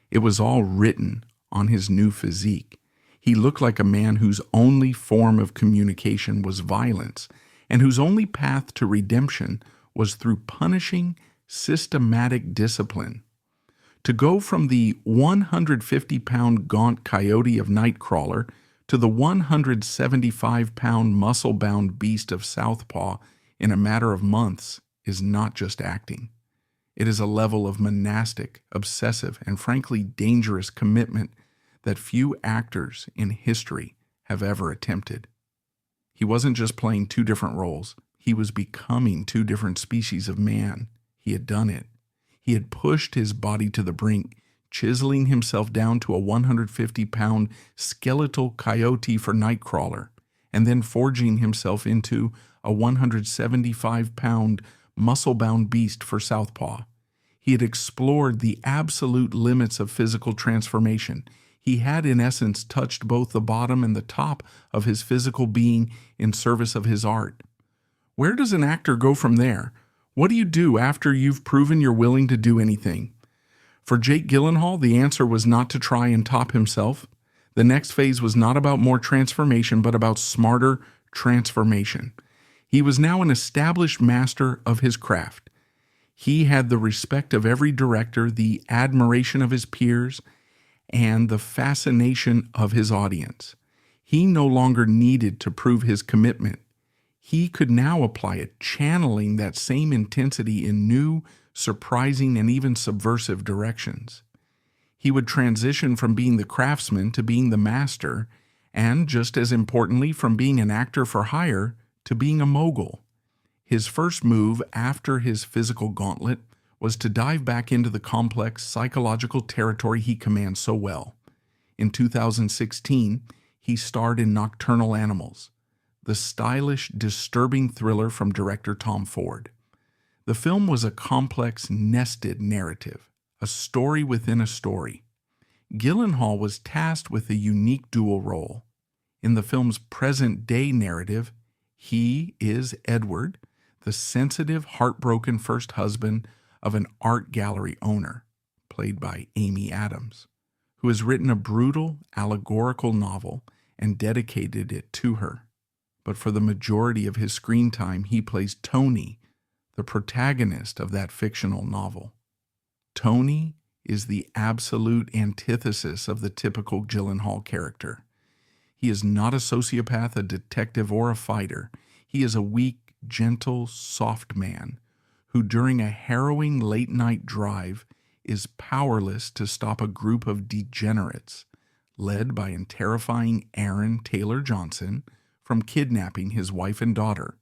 A: It was all written on his new physique. He looked like a man whose only form of communication was violence, and whose only path to redemption was through punishing, systematic discipline. To go from the 150-pound gaunt coyote of Nightcrawler to the 175-pound muscle-bound beast of Southpaw in a matter of months is not just acting. It is a level of monastic, obsessive, and frankly dangerous commitment that few actors in history have ever attempted. He wasn't just playing two different roles. He was becoming two different species of man. He had done it. He had pushed his body to the brink, chiseling himself down to a 150-pound skeletal coyote for Nightcrawler, and then forging himself into a 175-pound muscle-bound beast for Southpaw. He had explored the absolute limits of physical transformation. He had, in essence, touched both the bottom and the top of his physical being in service of his art. Where does an actor go from there? What do you do after you've proven you're willing to do anything? For Jake Gyllenhaal, the answer was not to try and top himself. The next phase was not about more transformation, but about smarter transformation. He was now an established master of his craft. He had the respect of every director, the admiration of his peers, and the fascination of his audience. He no longer needed to prove his commitment. He could now apply it, channeling that same intensity in new, surprising, and even subversive directions. He would transition from being the craftsman to being the master, and, just as importantly, from being an actor for hire to being a mogul. His first move after his physical gauntlet was to dive back into the complex psychological territory he commands so well. In 2016, he starred in Nocturnal Animals, the stylish, disturbing thriller from director Tom Ford. The film was a complex, nested narrative, a story within a story. Gyllenhaal was tasked with a unique dual role. In the film's present-day narrative, he is Edward, the sensitive, heartbroken first husband of an art gallery owner, played by Amy Adams, who has written a brutal, allegorical novel and dedicated it to her. But for the majority of his screen time, he plays Tony, the protagonist of that fictional novel. Tony is the absolute antithesis of the typical Gyllenhaal character. He is not a sociopath, a detective, or a fighter. He is a weak, gentle, soft man who, during a harrowing late-night drive, is powerless to stop a group of degenerates, led by and terrifying Aaron Taylor Johnson, from kidnapping his wife and daughter.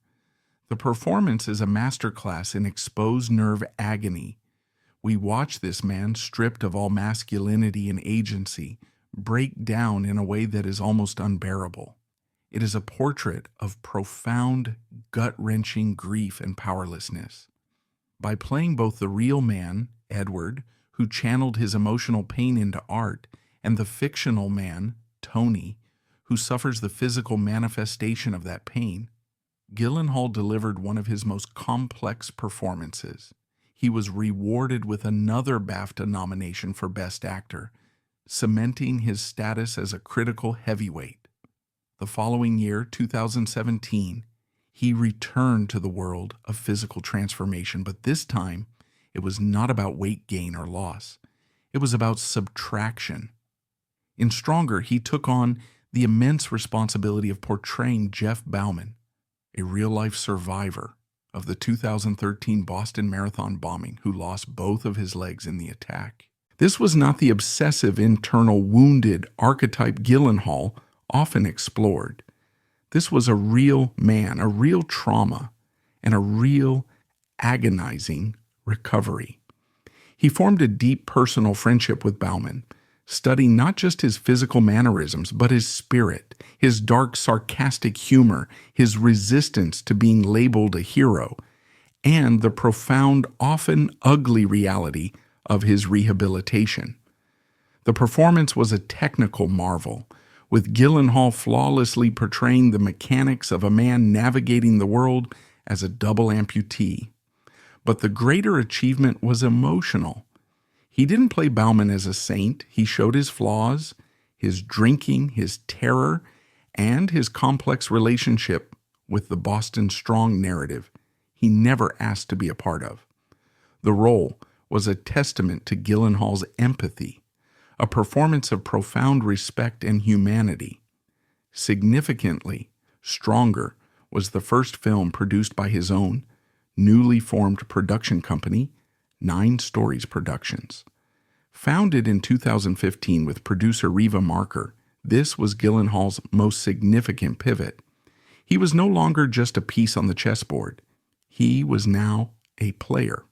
A: The performance is a masterclass in exposed nerve agony. We watch this man, stripped of all masculinity and agency, break down in a way that is almost unbearable. It is a portrait of profound, gut-wrenching grief and powerlessness. By playing both the real man, Edward, who channeled his emotional pain into art, and the fictional man, Tony, who suffers the physical manifestation of that pain, Gyllenhaal delivered one of his most complex performances. He was rewarded with another BAFTA nomination for Best Actor, cementing his status as a critical heavyweight. The following year, 2017, he returned to the world of physical transformation, but this time it was not about weight gain or loss. It was about subtraction. In Stronger, he took on the immense responsibility of portraying Jeff Bauman, a real-life survivor of the 2013 Boston Marathon bombing who lost both of his legs in the attack. This was not the obsessive, internal, wounded archetype Gyllenhaal often explored. This was a real man, a real trauma, and a real agonizing recovery. He formed a deep personal friendship with Bauman, studying not just his physical mannerisms, but his spirit, his dark, sarcastic humor, his resistance to being labeled a hero, and the profound, often ugly reality of his rehabilitation. The performance was a technical marvel, with Gyllenhaal flawlessly portraying the mechanics of a man navigating the world as a double amputee. But the greater achievement was emotional. He didn't play Bauman as a saint. He showed his flaws, his drinking, his terror, and his complex relationship with the Boston Strong narrative he never asked to be a part of. The role was a testament to Gyllenhaal's empathy, a performance of profound respect and humanity. Significantly, Stronger was the first film produced by his own, newly formed production company, 9 Stories Productions. Founded in 2015 with producer Reva Marker, this was Gyllenhaal's most significant pivot. He was no longer just a piece on the chessboard. He was now a player.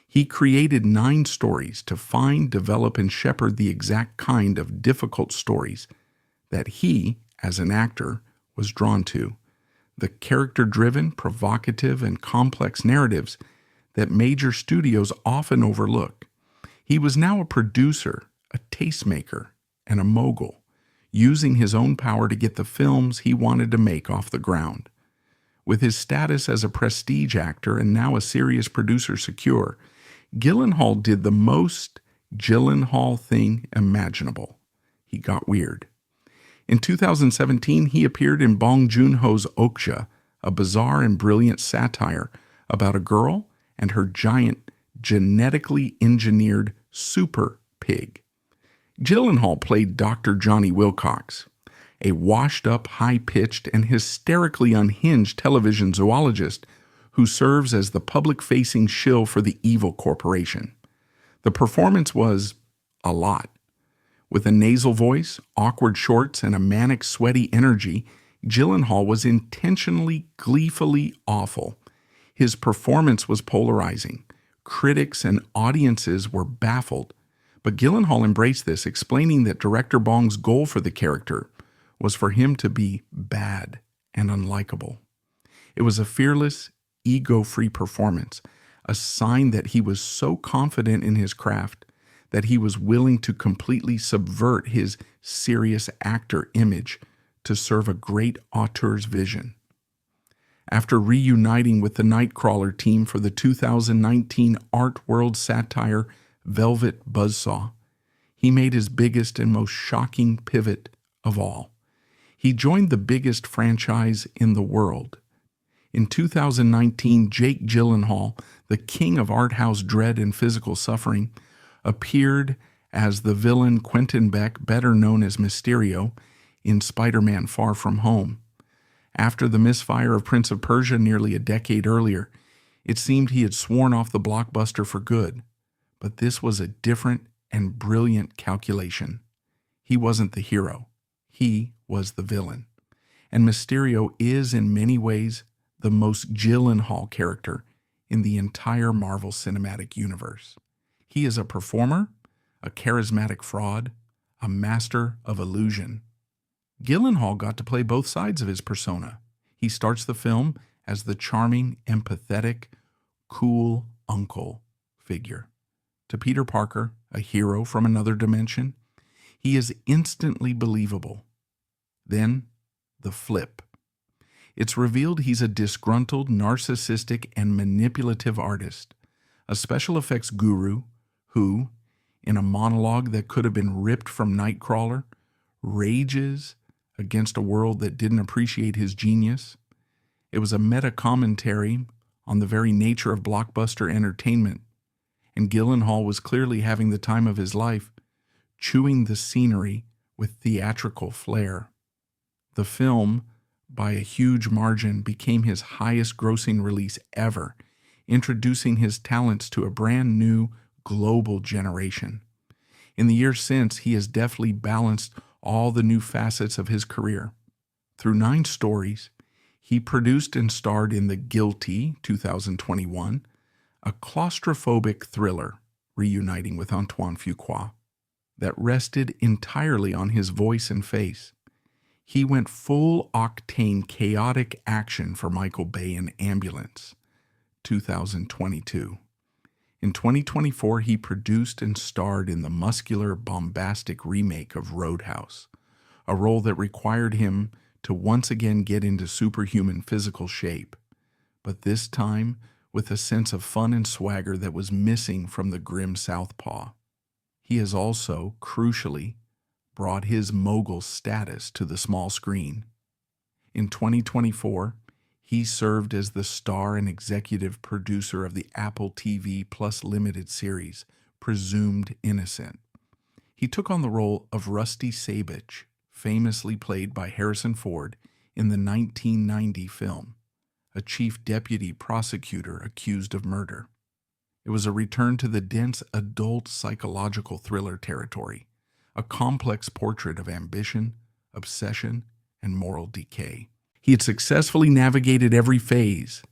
A: He created 9 stories to find, develop, and shepherd the exact kind of difficult stories that he, as an actor, was drawn to. The character-driven, provocative, and complex narratives that major studios often overlook. He was now a producer, a tastemaker, and a mogul, using his own power to get the films he wanted to make off the ground. With his status as a prestige actor and now a serious producer secure, Gyllenhaal did the most Gyllenhaal thing imaginable. He got weird. In 2017, he appeared in Bong Joon-ho's Okja, a bizarre and brilliant satire about a girl and her giant, genetically engineered super pig. Gyllenhaal played Dr. Johnny Wilcox, a washed-up, high-pitched, and hysterically unhinged television zoologist who serves as the public-facing shill for the evil corporation. The performance was a lot. With a nasal voice, awkward shorts, and a manic, sweaty energy, Gyllenhaal was intentionally, gleefully awful. His performance was polarizing. Critics and audiences were baffled. But Gyllenhaal embraced this, explaining that director Bong's goal for the character was for him to be bad and unlikable. It was a fearless, ego-free performance, a sign that he was so confident in his craft that he was willing to completely subvert his serious actor image to serve a great auteur's vision. After reuniting with the Nightcrawler team for the 2019 art world satire Velvet Buzzsaw, he made his biggest and most shocking pivot of all. He joined the biggest franchise in the world. In 2019, Jake Gyllenhaal, the king of art house dread and physical suffering, appeared as the villain Quentin Beck, better known as Mysterio, in Spider-Man: Far From Home. After the misfire of Prince of Persia nearly a decade earlier, it seemed he had sworn off the blockbuster for good. But this was a different and brilliant calculation. He wasn't the hero. He was the villain. And Mysterio is, in many ways, the most Gyllenhaal character in the entire Marvel Cinematic Universe. He is a performer, a charismatic fraud, a master of illusion. Gyllenhaal got to play both sides of his persona. He starts the film as the charming, empathetic, cool uncle figure. To Peter Parker, a hero from another dimension, he is instantly believable. Then, the flip. It's revealed he's a disgruntled, narcissistic, and manipulative artist, a special effects guru who, in a monologue that could have been ripped from Nightcrawler, rages against a world that didn't appreciate his genius. It was a meta-commentary on the very nature of blockbuster entertainment, and Gyllenhaal was clearly having the time of his life, chewing the scenery with theatrical flair. The film, by a huge margin, became his highest-grossing release ever, introducing his talents to a brand new global generation. In the years since, he has deftly balanced all the new facets of his career. Through 9 stories, he produced and starred in The Guilty, 2021, a claustrophobic thriller reuniting with Antoine Fuqua that rested entirely on his voice and face. He went full-octane chaotic action for Michael Bay in Ambulance, 2022. In 2024, he produced and starred in the muscular, bombastic remake of Roadhouse, a role that required him to once again get into superhuman physical shape, but this time with a sense of fun and swagger that was missing from the grim southpaw. He has also, crucially, brought his mogul status to the small screen. In 2024, he served as the star and executive producer of the Apple TV Plus limited series, Presumed Innocent. He took on the role of Rusty Sabich, famously played by Harrison Ford in the 1990 film, a chief deputy prosecutor accused of murder. It was a return to the dense adult psychological thriller territory, a complex portrait of ambition, obsession, and moral decay. He had successfully navigated every phase: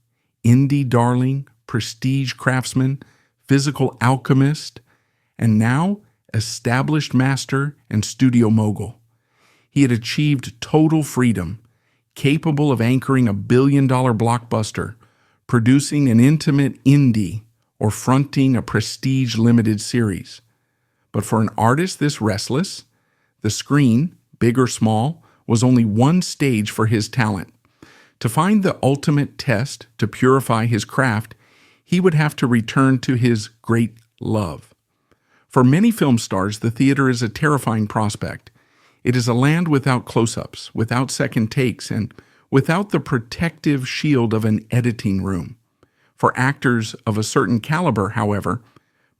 A: indie darling, prestige craftsman, physical alchemist, and now established master and studio mogul. He had achieved total freedom, capable of anchoring a billion-dollar blockbuster, producing an intimate indie, or fronting a prestige limited series. But for an artist this restless, the screen, big or small, was only one stage for his talent. To find the ultimate test to purify his craft, he would have to return to his great love. For many film stars, the theater is a terrifying prospect. It is a land without close-ups, without second takes, and without the protective shield of an editing room. For actors of a certain caliber, however,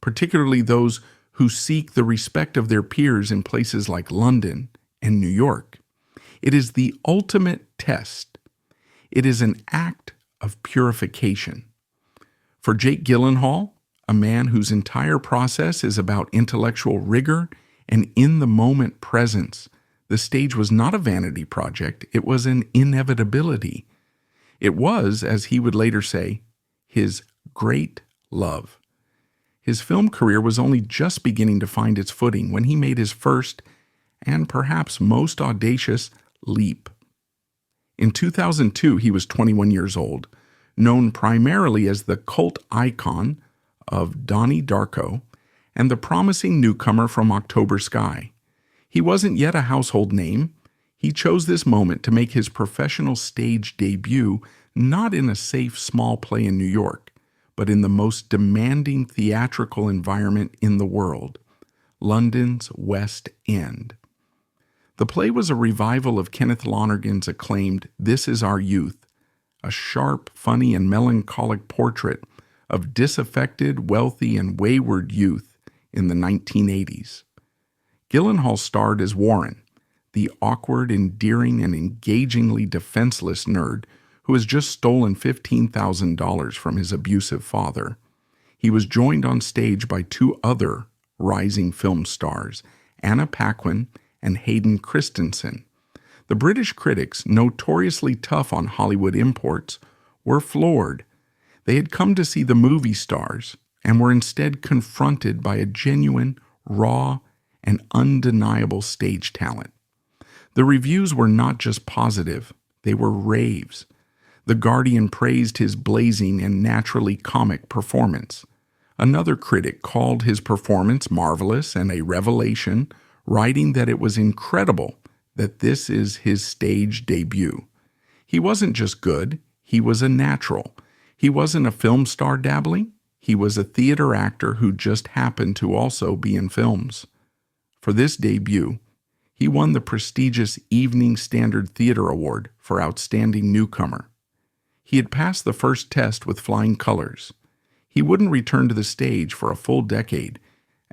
A: particularly those who seek the respect of their peers in places like London and New York, it is the ultimate test. It is an act of purification. For Jake Gyllenhaal, a man whose entire process is about intellectual rigor and in-the-moment presence, the stage was not a vanity project, it was an inevitability. It was, as he would later say, his great love. His film career was only just beginning to find its footing when he made his first, and perhaps most audacious, leap. In 2002, he was 21 years old, known primarily as the cult icon of Donnie Darko and the promising newcomer from October Sky. He wasn't yet a household name. He chose this moment to make his professional stage debut not in a safe small play in New York, but in the most demanding theatrical environment in the world, London's West End. The play was a revival of Kenneth Lonergan's acclaimed This Is Our Youth, a sharp, funny, and melancholic portrait of disaffected, wealthy, and wayward youth in the 1980s. Gyllenhaal starred as Warren, the awkward, endearing, and engagingly defenseless nerd who has just stolen $15,000 from his abusive father. He was joined on stage by two other rising film stars, Anna Paquin and Hayden Christensen. The British critics, notoriously tough on Hollywood imports, were floored. They had come to see the movie stars and were instead confronted by a genuine, raw, and undeniable stage talent. The reviews were not just positive, they were raves. The Guardian praised his blazing and naturally comic performance. Another critic called his performance marvelous and a revelation, writing that it was incredible that this is his stage debut. He wasn't just good, he was a natural. He wasn't a film star dabbling, he was a theater actor who just happened to also be in films. For this debut, he won the prestigious Evening Standard Theater Award for Outstanding Newcomer. He had passed the first test with flying colors. He wouldn't return to the stage for a full decade,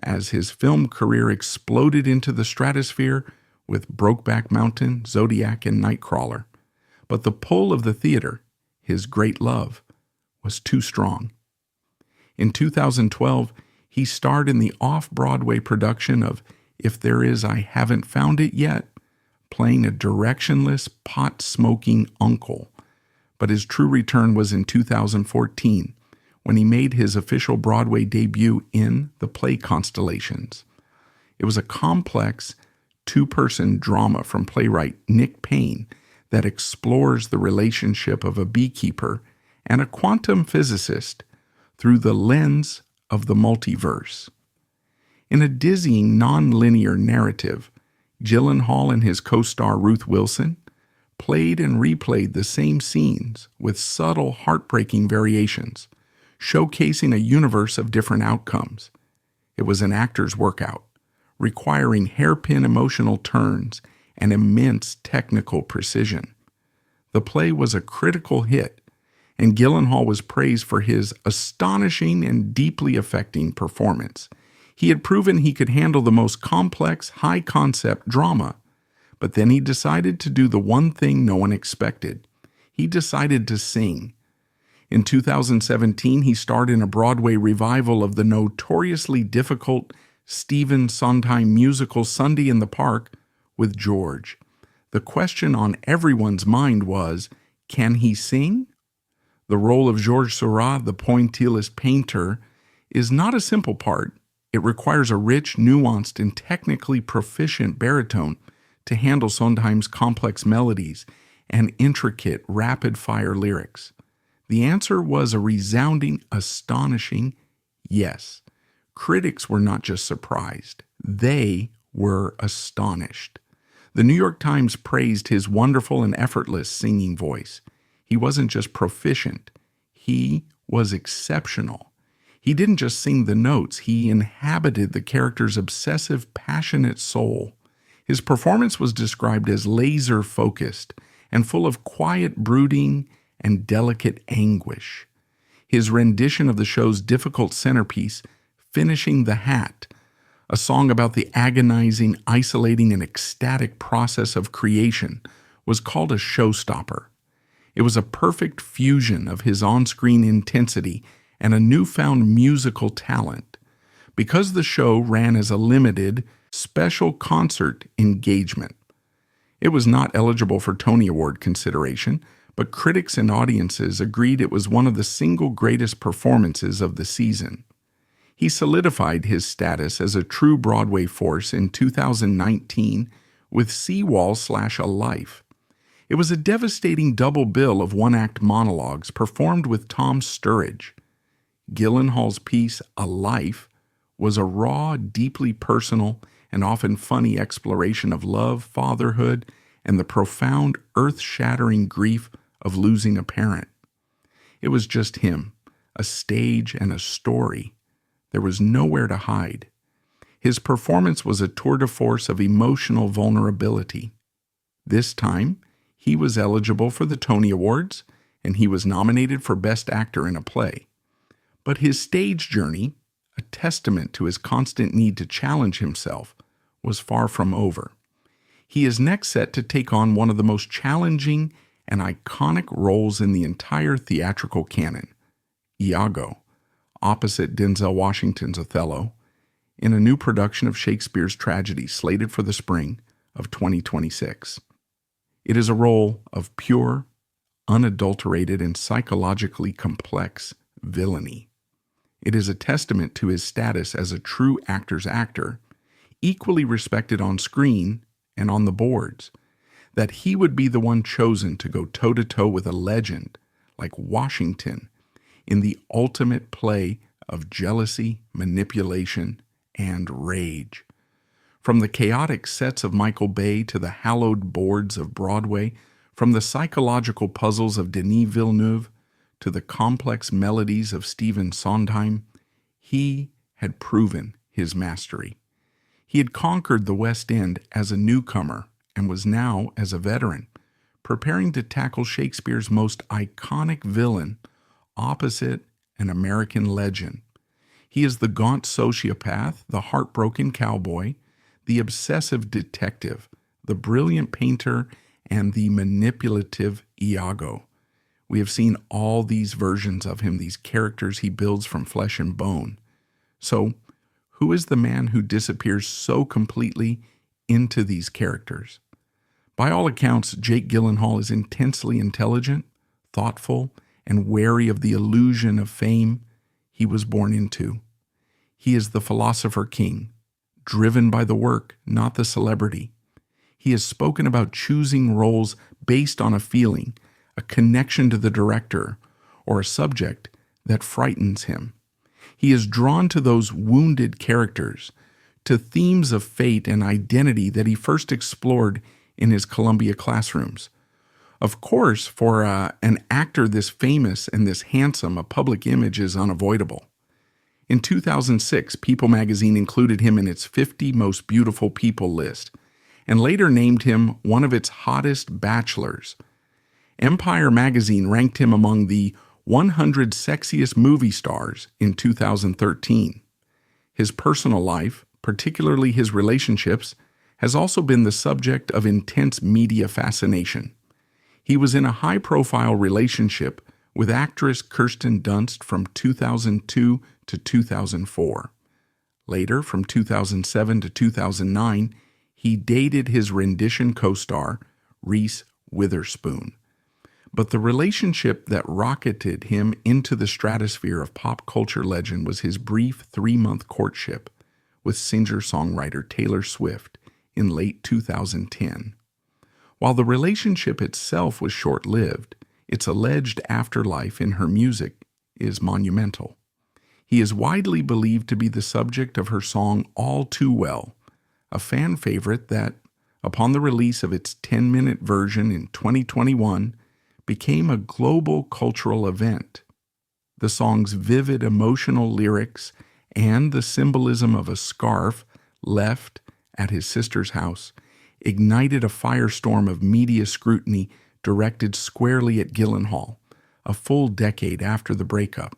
A: as his film career exploded into the stratosphere with Brokeback Mountain, Zodiac, and Nightcrawler. But the pull of the theater, his great love, was too strong. In 2012, he starred in the off-Broadway production of If There Is, I Haven't Found It Yet, playing a directionless, pot-smoking uncle. But his true return was in 2014, when he made his official Broadway debut in The Play Constellations. It was a complex, two-person drama from playwright Nick Payne that explores the relationship of a beekeeper and a quantum physicist through the lens of the multiverse. In a dizzying, non-linear narrative, Gyllenhaal and his co-star Ruth Wilson played and replayed the same scenes with subtle, heartbreaking variations, showcasing a universe of different outcomes. It was an actor's workout, requiring hairpin emotional turns and immense technical precision. The play was a critical hit, and Gyllenhaal was praised for his astonishing and deeply affecting performance. He had proven he could handle the most complex, high-concept drama, but then he decided to do the one thing no one expected. He decided to sing. In 2017, he starred in a Broadway revival of the notoriously difficult Stephen Sondheim musical Sunday in the Park with George. The question on everyone's mind was, can he sing? The role of Georges Seurat, the pointillist painter, is not a simple part. It requires a rich, nuanced, and technically proficient baritone to handle Sondheim's complex melodies and intricate, rapid-fire lyrics. The answer was a resounding, astonishing yes. Critics were not just surprised, they were astonished. The New York Times praised his wonderful and effortless singing voice. He wasn't just proficient, he was exceptional. He didn't just sing the notes, he inhabited the character's obsessive, passionate soul. His performance was described as laser-focused and full of quiet brooding and delicate anguish. His rendition of the show's difficult centerpiece, Finishing the Hat, a song about the agonizing, isolating, and ecstatic process of creation, was called a showstopper. It was a perfect fusion of his on-screen intensity and a newfound musical talent. Because the show ran as a limited, special concert engagement, it was not eligible for Tony Award consideration, but critics and audiences agreed it was one of the single greatest performances of the season. He solidified his status as a true Broadway force in 2019 with Seawall/A Life. It was a devastating double bill of one-act monologues performed with Tom Sturridge. Gyllenhaal's piece, A Life, was a raw, deeply personal, and often funny exploration of love, fatherhood, and the profound, earth-shattering grief of losing a parent. It was just him, a stage and a story. There was nowhere to hide. His performance was a tour de force of emotional vulnerability. This time, he was eligible for the Tony Awards, and he was nominated for Best Actor in a Play. But his stage journey, a testament to his constant need to challenge himself, was far from over. He is next set to take on one of the most challenging and iconic roles in the entire theatrical canon, Iago, opposite Denzel Washington's Othello, in a new production of Shakespeare's tragedy slated for the spring of 2026. It is a role of pure, unadulterated, and psychologically complex villainy. It is a testament to his status as a true actor's actor, equally respected on screen and on the boards, that he would be the one chosen to go toe-to-toe with a legend like Washington in the ultimate play of jealousy, manipulation, and rage. From the chaotic sets of Michael Bay to the hallowed boards of Broadway, from the psychological puzzles of Denis Villeneuve to the complex melodies of Stephen Sondheim, he had proven his mastery. He had conquered the West End as a newcomer and was now, as a veteran, preparing to tackle Shakespeare's most iconic villain opposite an American legend. He is the gaunt sociopath, the heartbroken cowboy, the obsessive detective, the brilliant painter, and the manipulative Iago. We have seen all these versions of him, these characters he builds from flesh and bone. So, who is the man who disappears so completely into these characters? By all accounts, Jake Gyllenhaal is intensely intelligent, thoughtful, and wary of the illusion of fame he was born into. He is the philosopher king, driven by the work, not the celebrity. He has spoken about choosing roles based on a feeling, a connection to the director, or a subject that frightens him. He is drawn to those wounded characters, to themes of fate and identity that he first explored in his Columbia classrooms. Of course, for an actor this famous and this handsome, a public image is unavoidable. In 2006, People magazine included him in its 50 Most Beautiful People list, and later named him one of its hottest bachelors. Empire magazine ranked him among the 100 sexiest movie stars in 2013. His personal life, particularly his relationships, has also been the subject of intense media fascination. He was in a high-profile relationship with actress Kirsten Dunst from 2002 to 2004. Later, from 2007 to 2009, he dated his rendition co-star, Reese Witherspoon. But the relationship that rocketed him into the stratosphere of pop culture legend was his brief 3-month courtship with singer-songwriter Taylor Swift in late 2010. While the relationship itself was short-lived, its alleged afterlife in her music is monumental. He is widely believed to be the subject of her song All Too Well, a fan favorite that, upon the release of its 10-minute version in 2021, became a global cultural event. The song's vivid emotional lyrics and the symbolism of a scarf left at his sister's house ignited a firestorm of media scrutiny directed squarely at Gyllenhaal, a full decade after the breakup.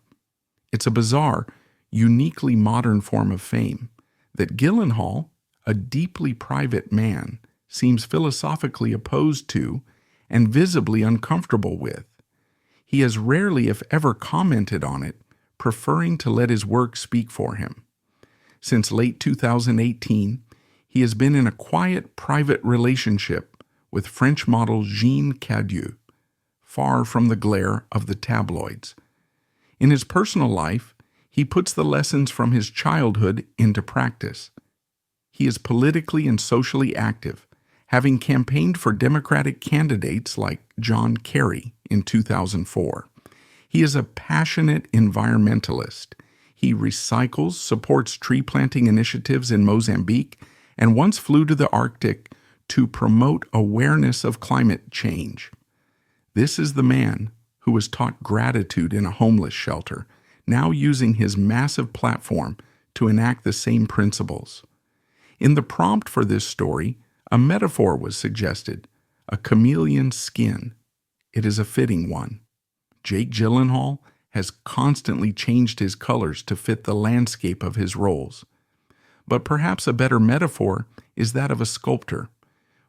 A: It's a bizarre, uniquely modern form of fame that Gyllenhaal, a deeply private man, seems philosophically opposed to and visibly uncomfortable with. He has rarely, if ever, commented on it, preferring to let his work speak for him. Since late 2018, he has been in a quiet, private relationship with French model Jean Cadieux, far from the glare of the tabloids. In his personal life, he puts the lessons from his childhood into practice. He is politically and socially active, having campaigned for Democratic candidates like John Kerry in 2004. He is a passionate environmentalist. He recycles, supports tree planting initiatives in Mozambique, and once flew to the Arctic to promote awareness of climate change. This is the man who was taught gratitude in a homeless shelter, now using his massive platform to enact the same principles. In the prompt for this story, a metaphor was suggested, a chameleon's skin. It is a fitting one. Jake Gyllenhaal has constantly changed his colors to fit the landscape of his roles. But perhaps a better metaphor is that of a sculptor.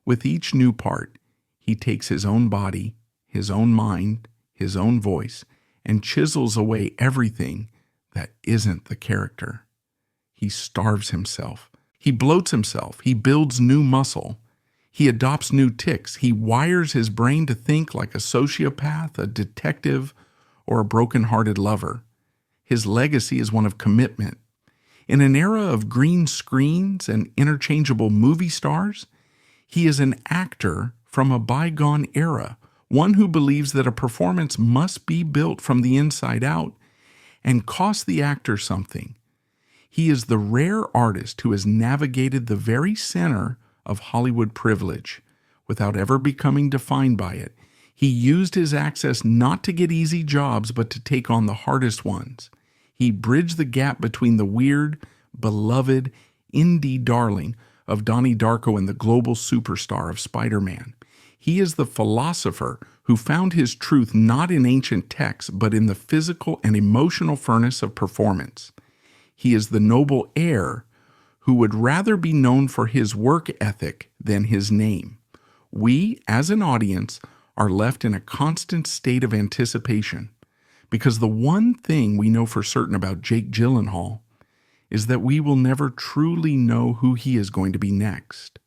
A: With each new part, he takes his own body, his own mind, his own voice, and chisels away everything that isn't the character. He starves himself. He bloats himself. He builds new muscle. He adopts new tics. He wires his brain to think like a sociopath, a detective, or a broken-hearted lover. His legacy is one of commitment. In an era of green screens and interchangeable movie stars, he is an actor from a bygone era, one who believes that a performance must be built from the inside out and cost the actor something. He is the rare artist who has navigated the very center of Hollywood privilege without ever becoming defined by it. He used his access not to get easy jobs, but to take on the hardest ones. He bridged the gap between the weird, beloved, indie darling of Donnie Darko and the global superstar of Spider-Man. He is the philosopher who found his truth not in ancient texts, but in the physical and emotional furnace of performance. He is the noble heir who would rather be known for his work ethic than his name. We, as an audience, are left in a constant state of anticipation, because the one thing we know for certain about Jake Gyllenhaal is that we will never truly know who he is going to be next.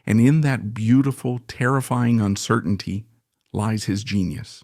A: And in that beautiful, terrifying uncertainty lies his genius.